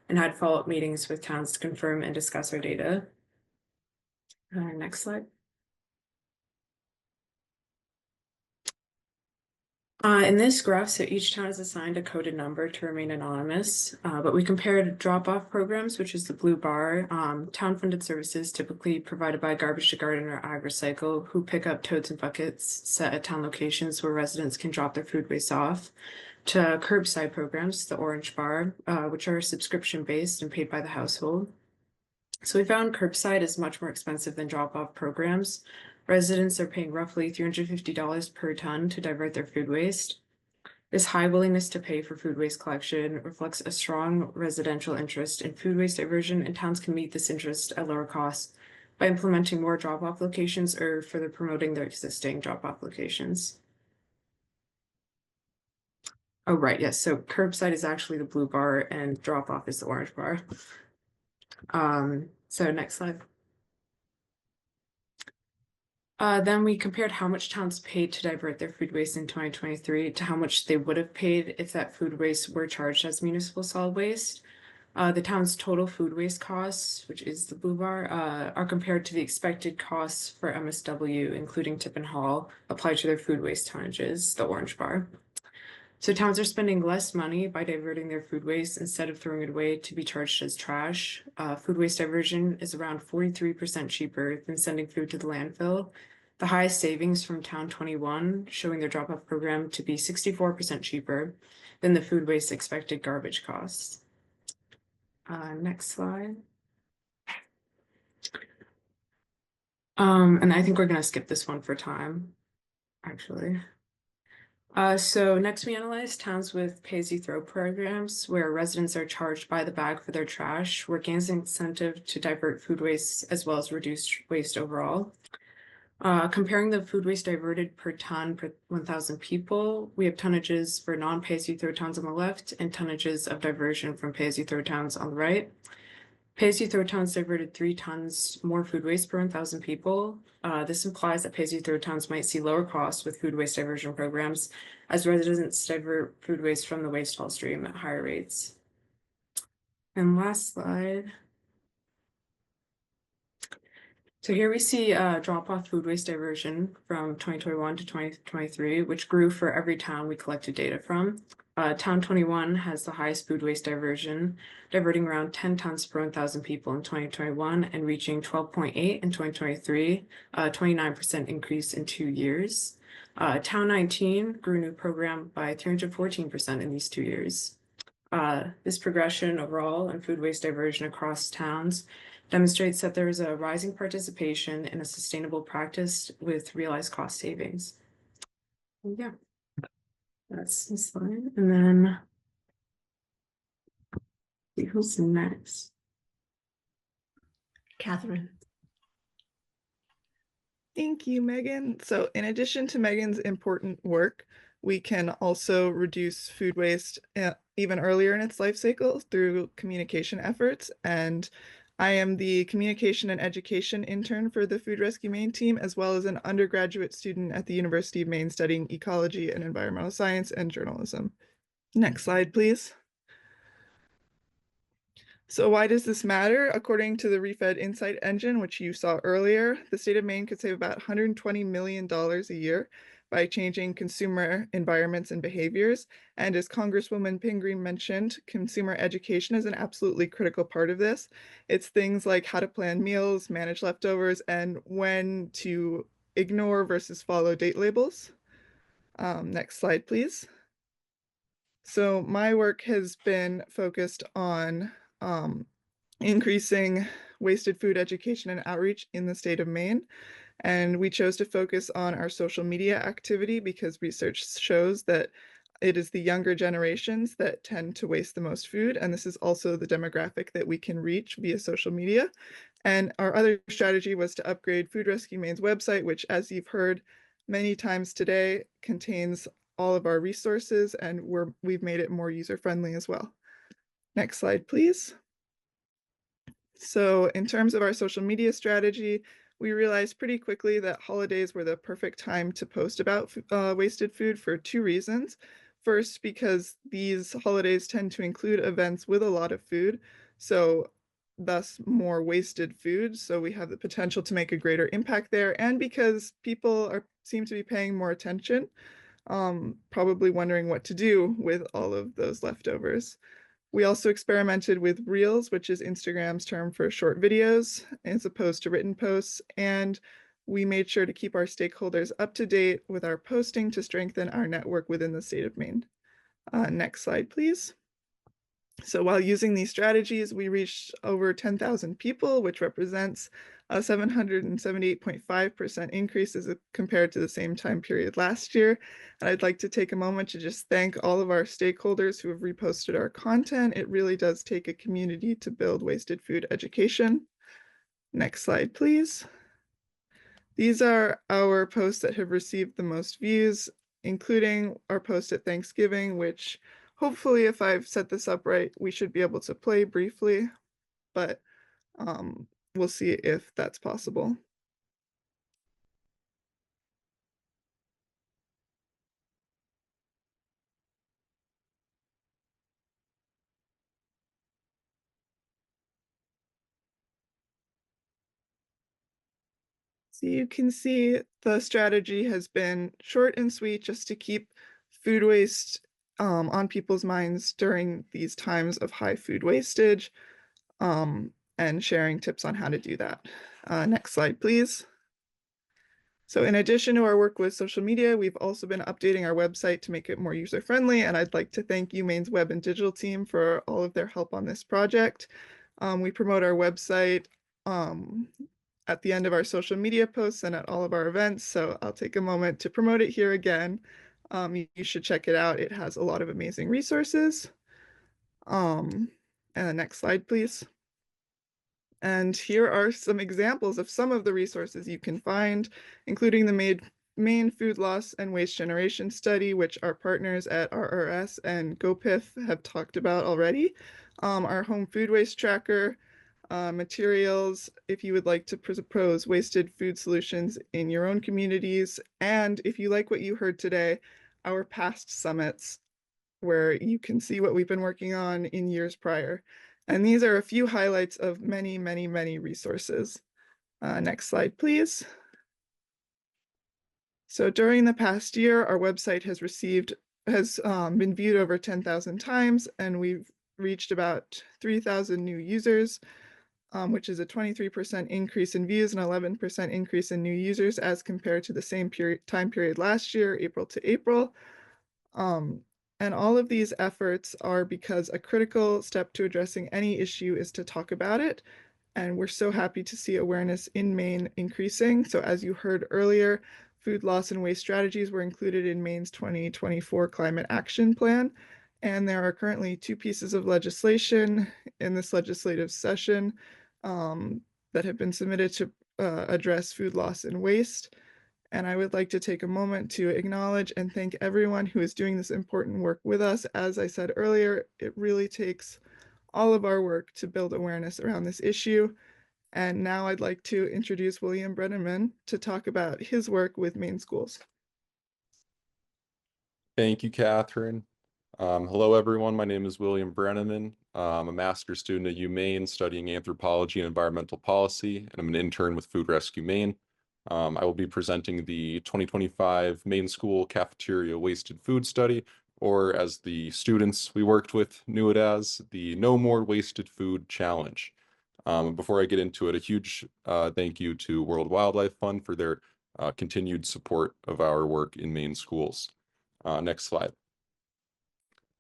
and had follow-up meetings with towns to confirm and discuss our data. Next slide. In this graph, so each town is assigned a coded number to remain anonymous, but we compared drop-off programs, which is the blue bar, town-funded services typically provided by Garbage to Garden or AgriCycle, who pick up totes and buckets set at town locations where residents can drop their food waste off, to curbside programs, the orange bar, which are subscription-based and paid by the household. So we found curbside is much more expensive than drop-off programs. Residents are paying roughly $350 per ton to divert their food waste. This high willingness to pay for food waste collection reflects a strong residential interest in food waste diversion, and towns can meet this interest at lower costs by implementing more drop-off locations or further promoting their existing drop-off locations. Oh, right, yes, so curbside is actually the blue bar and drop-off is the orange bar. So next slide. Then we compared how much towns paid to divert their food waste in 2023 to how much they would have paid if that food waste were charged as municipal solid waste. The town's total food waste costs, which is the blue bar, are compared to the expected costs for MSW, including tip and haul, applied to their food waste tonnages, the orange bar. So towns are spending less money by diverting their food waste instead of throwing it away to be charged as trash. Food waste diversion is around 43% cheaper than sending food to the landfill. The highest savings from Town 21, showing their drop-off program to be 64% cheaper than the food waste expected garbage costs. Next slide. And I think we're going to skip this one for time, actually. So next we analyzed towns with pay-as-you-throw programs where residents are charged by the bag for their trash, working as an incentive to divert food waste as well as reduce waste overall. Comparing the food waste diverted per ton per 1,000 people, we have tonnages for non-pay-as-you-throw towns on the left and tonnages of diversion from pay-as-you-throw towns on the right. Pay-as-you-throw towns diverted 3 tons more food waste per 1,000 people. This implies that pay-as-you-throw towns might see lower costs with food waste diversion programs as residents divert food waste from the waste haul stream at higher rates. And last slide. So here we see drop-off food waste diversion from 2021 to 2023, which grew for every town we collected data from. Town 21 has the highest food waste diversion, diverting around 10 tons per 1,000 people in 2021 and reaching 12.8 in 2023, a 29% increase in 2 years. Town 19 grew new program by 314% in these 2 years. This progression overall in food waste diversion across towns demonstrates that there is a rising participation in a sustainable practice with realized cost savings. Yeah, that's the slide. And then who's next? Catherine. Thank you, Megan. So in addition to Megan's important work, we can also reduce food waste even earlier in its life cycle through communication efforts. And I am the communication and education intern for the Food Rescue Maine team, as well as an undergraduate student at the University of Maine studying ecology and environmental science and journalism. Next slide, please. So why does this matter? According to the Refed Insight Engine, which you saw earlier, the state of Maine could save about $120 million a year by changing consumer environments and behaviors. And as Congresswoman Pingree mentioned, consumer education is an absolutely critical part of this. It's things like how to plan meals, manage leftovers, and when to ignore versus follow date labels. Next slide, please. So my work has been focused on increasing wasted food education and outreach in the state of Maine. And we chose to focus on our social media activity because research shows that it is the younger generations that tend to waste the most food. And this is also the demographic that we can reach via social media. And our other strategy was to upgrade Food Rescue Maine's website, which, as you've heard many times today, contains all of our resources, and we've made it more user-friendly as well. Next slide, please. So in terms of our social media strategy, we realized pretty quickly that holidays were the perfect time to post about wasted food for two reasons. First, because these holidays tend to include events with a lot of food, so thus more wasted food. So we have the potential to make a greater impact there, and because people seem to be paying more attention, probably wondering what to do with all of those leftovers. We also experimented with Reels, which is Instagram's term for short videos, as opposed to written posts, and we made sure to keep our stakeholders up to date with our posting to strengthen our network within the state of Maine. Next slide, please. So while using these strategies, we reached over 10,000 people, which represents a 778.5% increase as compared to the same time period last year. And I'd like to take a moment to just thank all of our stakeholders who have reposted our content. It really does take a community to build wasted food education. Next slide, please. These are our posts that have received the most views, including our post at Thanksgiving, which hopefully, if I've set this up right, we should be able to play briefly, but we'll see if that's possible. So you can see the strategy has been short and sweet, just to keep food waste on people's minds during these times of high food wastage, and sharing tips on how to do that. Next slide, please. So in addition to our work with social media, we've also been updating our website to make it more user-friendly, and I'd like to thank UMaine's web and digital team for all of their help on this project. We promote our website at the end of our social media posts and at all of our events, so I'll take a moment to promote it here again. You should check it out. It has a lot of amazing resources. And the next slide, please. And here are some examples of some of the resources you can find, including the Maine Food Loss and Waste Generation Study, which our partners at RRS and GoPIF have talked about already. Our home food waste tracker, materials if you would like to propose wasted food solutions in your own communities, and if you like what you heard today, our past summits, where you can see what we've been working on in years prior. And these are a few highlights of many, many, many resources. Next slide, please. So during the past year, our website has been viewed over 10,000 times, and we've reached about 3,000 new users, which is a 23% increase in views and 11% increase in new users as compared to the same time period last year, April to April. And all of these efforts are because a critical step to addressing any issue is to talk about it. And we're so happy to see awareness in Maine increasing. So as you heard earlier, food loss and waste strategies were included in Maine's 2024 Climate Action Plan. And there are currently 2 pieces of legislation in this legislative session that have been submitted to address food loss and waste. And I would like to take a moment to acknowledge and thank everyone who is doing this important work with us. As I said earlier, it really takes all of our work to build awareness around this issue. And now I'd like to introduce William Brenneman to talk about his work with Maine schools. Thank you, Catherine. Hello, everyone. My name is William Brenneman. I'm a master's student at UMaine studying anthropology and environmental policy, and I'm an intern with Food Rescue MAINE. I will be presenting the 2025 Maine School Cafeteria Wasted Food Study, or as the students we worked with knew it as, the No More Wasted Food Challenge. Before I get into it, a huge thank you to World Wildlife Fund for their continued support of our work in Maine schools. Next slide.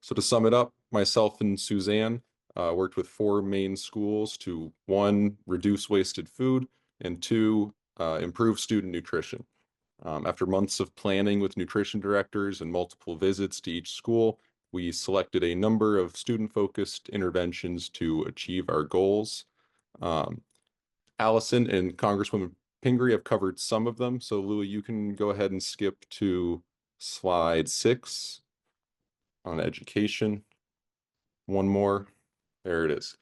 So to sum it up, myself and Suzanne worked with 4 Maine schools to 1, reduce wasted food, and 2, improve student nutrition. After months of planning with nutrition directors and multiple visits to each school, we selected a number of student-focused interventions to achieve our goals. Allison and Congresswoman Pingree have covered some of them. So Louis, you can go ahead and skip to slide 6 on education. One more. There it is.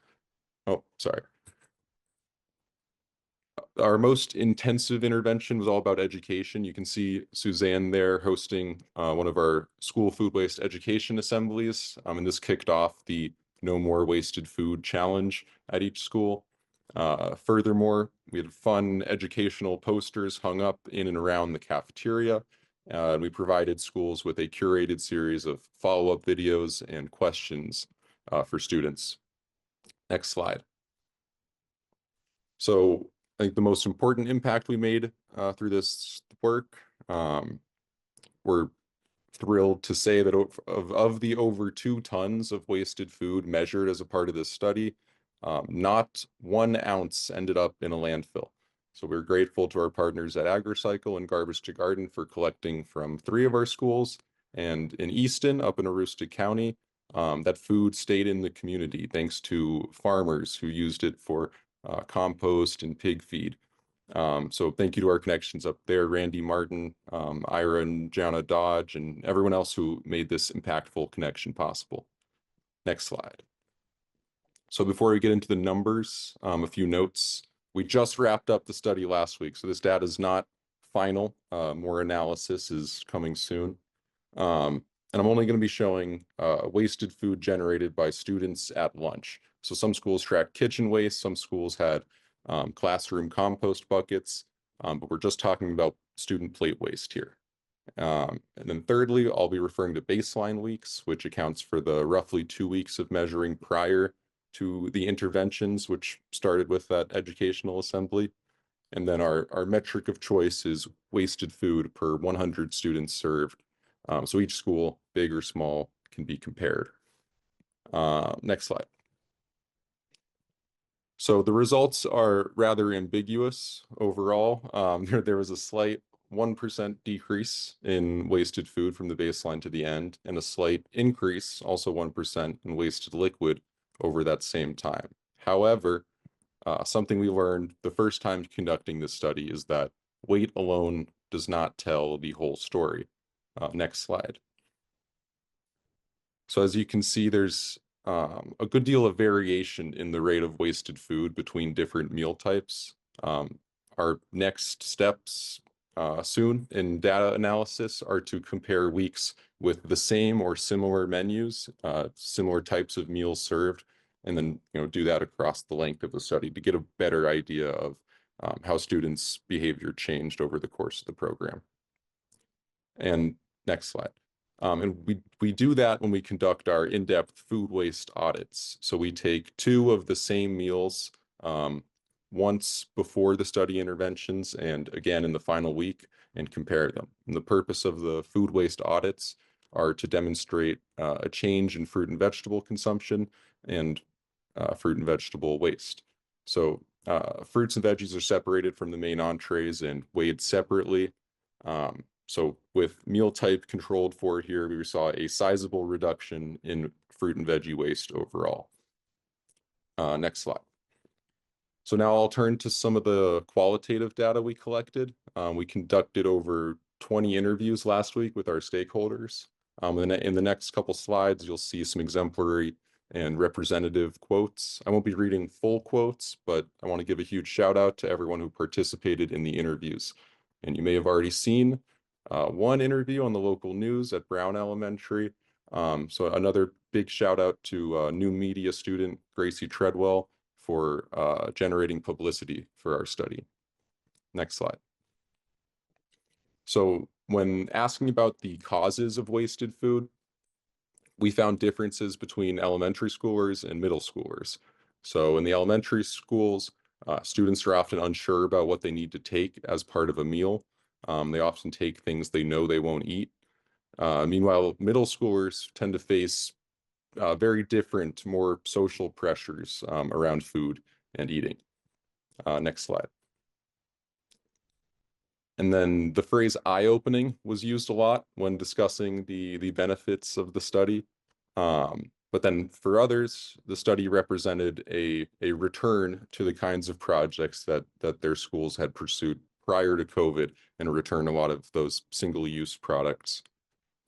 Oh, sorry. Our most intensive intervention was all about education. You can see Suzanne there hosting one of our school food waste education assemblies. And this kicked off the No More Wasted Food Challenge at each school. Furthermore, we had fun educational posters hung up in and around the cafeteria. And we provided schools with a curated series of follow-up videos and questions for students. Next slide. So I think the most important impact we made through this work, we're thrilled to say that of the over 2 tons of wasted food measured as a part of this study, not 1 ounce ended up in a landfill. So we're grateful to our partners at AgriCycle and Garbage to Garden for collecting from 3 of our schools. And in Easton, up in Aroostook County, that food stayed in the community thanks to farmers who used it for compost and pig feed. So thank you to our connections up there, Randy Martin, Ira and Jana Dodge, and everyone else who made this impactful connection possible. Next slide. So before we get into the numbers, a few notes. We just wrapped up the study last week, so this data is not final. More analysis is coming soon. And I'm only going to be showing wasted food generated by students at lunch. So some schools tracked kitchen waste, some schools had classroom compost buckets, but we're just talking about student plate waste here. And then thirdly, I'll be referring to baseline weeks, which accounts for the roughly 2 weeks of measuring prior to the interventions, which started with that educational assembly. And then our metric of choice is wasted food per 100 students served. So each school, big or small, can be compared. Next slide. So the results are rather ambiguous overall. There was a slight 1% decrease in wasted food from the baseline to the end, and a slight increase, also 1%, in wasted liquid over that same time. However, something we learned the first time conducting this study is that weight alone does not tell the whole story. Next slide. So as you can see, there's a good deal of variation in the rate of wasted food between different meal types. Our next steps soon in data analysis are to compare weeks with the same or similar menus, similar types of meals served, and then do that across the length of the study to get a better idea of how students' behavior changed over the course of the program. And next slide. And we do that when we conduct our in-depth food waste audits. So we take 2 of the same meals once before the study interventions and again in the final week and compare them. And the purpose of the food waste audits are to demonstrate a change in fruit and vegetable consumption and fruit and vegetable waste. So fruits and veggies are separated from the main entrees and weighed separately. So with meal type controlled for here, we saw a sizable reduction in fruit and veggie waste overall. Next slide. So now I'll turn to some of the qualitative data we collected. We conducted over 20 interviews last week with our stakeholders. In the next couple slides, you'll see some exemplary and representative quotes. I won't be reading full quotes, but I want to give a huge shout out to everyone who participated in the interviews. And you may have already seen one interview on the local news at Brown Elementary. So another big shout out to new media student Gracie Treadwell for generating publicity for our study. Next slide. So when asking about the causes of wasted food, we found differences between elementary schoolers and middle schoolers. So in the elementary schools, students are often unsure about what they need to take as part of a meal. They often take things they know they won't eat. Meanwhile, middle schoolers tend to face very different, more social pressures around food and eating. Next slide. And then the phrase eye-opening was used a lot when discussing the benefits of the study. But then for others, the study represented a return to the kinds of projects that their schools had pursued prior to COVID, and a return a lot of those single-use products.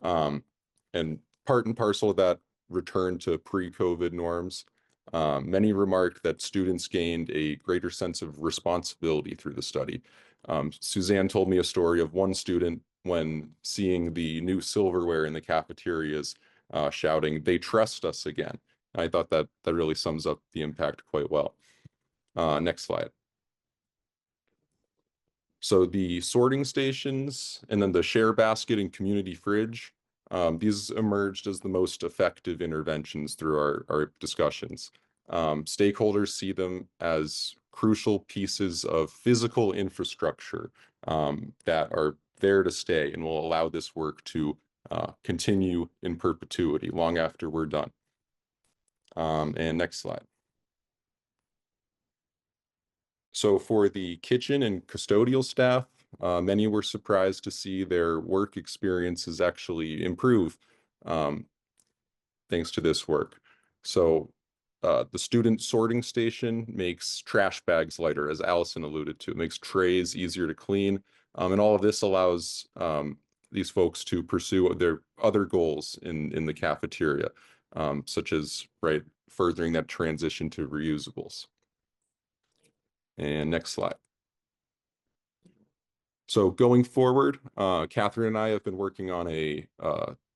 And part and parcel of that return to pre-COVID norms, many remarked that students gained a greater sense of responsibility through the study. Suzanne told me a story of one student when seeing the new silverware in the cafeterias, shouting, "They trust us again." I thought that really sums up the impact quite well. Next slide. So the sorting stations and then the share basket and community fridge, these emerged as the most effective interventions through our discussions. Stakeholders see them as crucial pieces of physical infrastructure that are there to stay and will allow this work to continue in perpetuity long after we're done. And next slide. So for the kitchen and custodial staff, many were surprised to see their work experiences actually improve thanks to this work. So the student sorting station makes trash bags lighter, as Allison alluded to. It makes trays easier to clean. And all of this allows these folks to pursue their other goals in the cafeteria, such as furthering that transition to reusables. And next slide. So going forward, Catherine and I have been working on a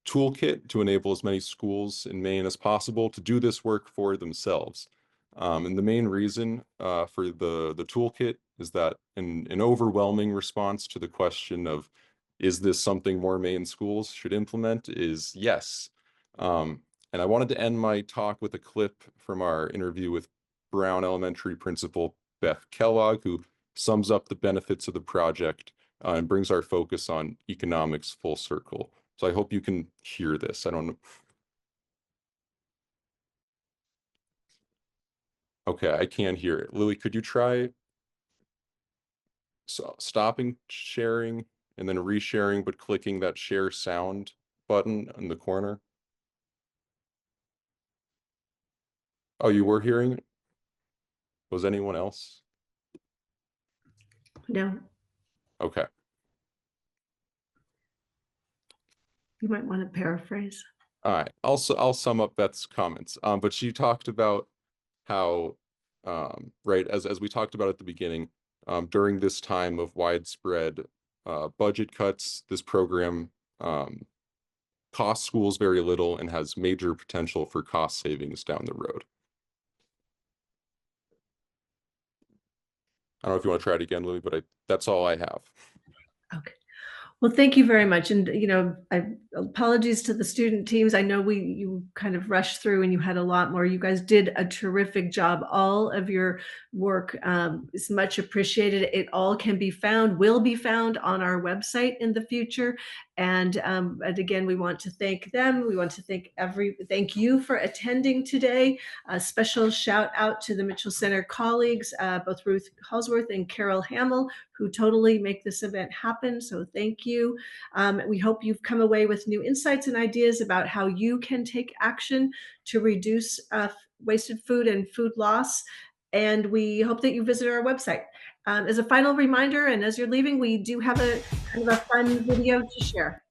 toolkit to enable as many schools in Maine as possible to do this work for themselves. And the main reason for the toolkit is that an overwhelming response to the question of, is this something more Maine schools should implement, is yes. And I wanted to end my talk with a clip from our interview with Brown Elementary Principal Beth Kellogg, who sums up the benefits of the project and brings our focus on economics full circle. So I hope you can hear this. I don't know. Okay, I can hear it. Lily, could you try stopping sharing and then resharing, but clicking that share sound button in the corner? Oh, you were hearing it? Was anyone else? No. Okay. You might want to paraphrase. All right. Also, I'll sum up Beth's comments. But she talked about how, as we talked about at the beginning, during this time of widespread budget cuts, this program costs schools very little and has major potential for cost savings down the road. I don't know if you want to try it again, Louis, but that's all I have. Okay. Well, thank you very much. And, apologies to the student teams. I know you kind of rushed through and you had a lot more. You guys did a terrific job. All of your work is much appreciated. It all will be found on our website in the future. And again, we want to thank them. We want to thank you for attending today. A special shout out to the Mitchell Center colleagues, both Ruth Halsworth and Carol Hamill, who totally make this event happen. So thank you. We hope you've come away with new insights and ideas about how you can take action to reduce wasted food and food loss. And we hope that you visit our website. As a final reminder, and as you're leaving, we do have a kind of a fun video to share.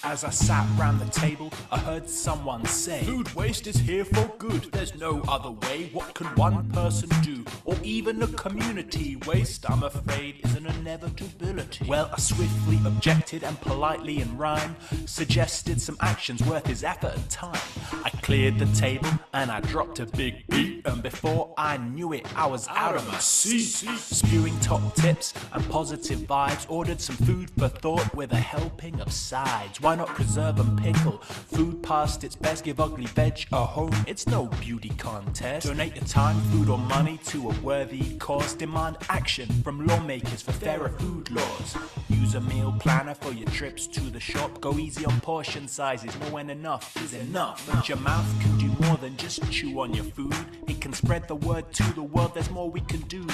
As I sat round the table, I heard someone say, food waste is here for good, there's no other way. What can one person do, or even a community? Waste, I'm afraid, is an inevitability. Well, I swiftly objected and politely in rhyme suggested some actions worth his effort and time. I cleared the table and I dropped a big beat. And before I knew it, I was out of my seat. Spewing top tips and positive vibes. Ordered some food for thought with a helping of sides. Why not preserve and pickle? Food past its best, give ugly veg a home. It's no beauty contest. Donate your time, food or money to a worthy cause. Demand action from lawmakers for fairer food laws. Use a meal planner for your trips to the shop. Go easy on portion sizes, know when enough is enough. But your mouth can do more than just chew on your food. It can spread the word to the world, there's more we can do.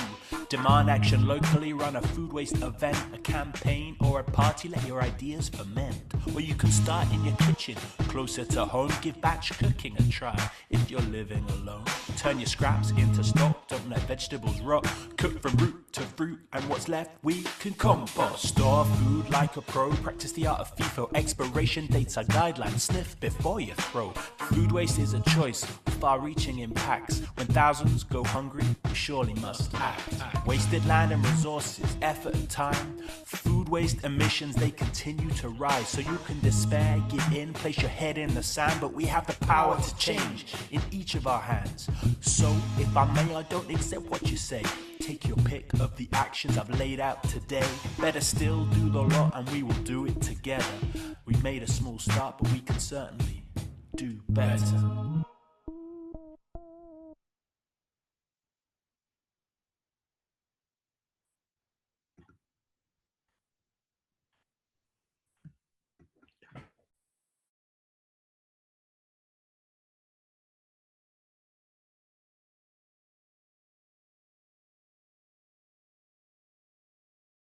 Demand action locally, run a food waste event, a campaign or a party, let your ideas ferment. Or you can start in your kitchen, closer to home, give batch cooking a try if you're living alone. Turn your scraps into stock, don't let vegetables rot. Cook from root to fruit, and what's left we can compost. Store food like a pro, practice the art of FIFO. Expiration dates are guidelines, sniff before you throw. Food waste is a choice, far-reaching impacts. When thousands go hungry, we surely must act. Wasted land and resources, effort and time. Food waste emissions, they continue to rise. So you can despair, give in, place your head in the sand. But we have the power to change in each of our hands. So if I may, I don't accept what you say. Take your pick of the actions I've laid out today. Better still, do the lot and we will do it together. We've made a small start, but we can certainly do better.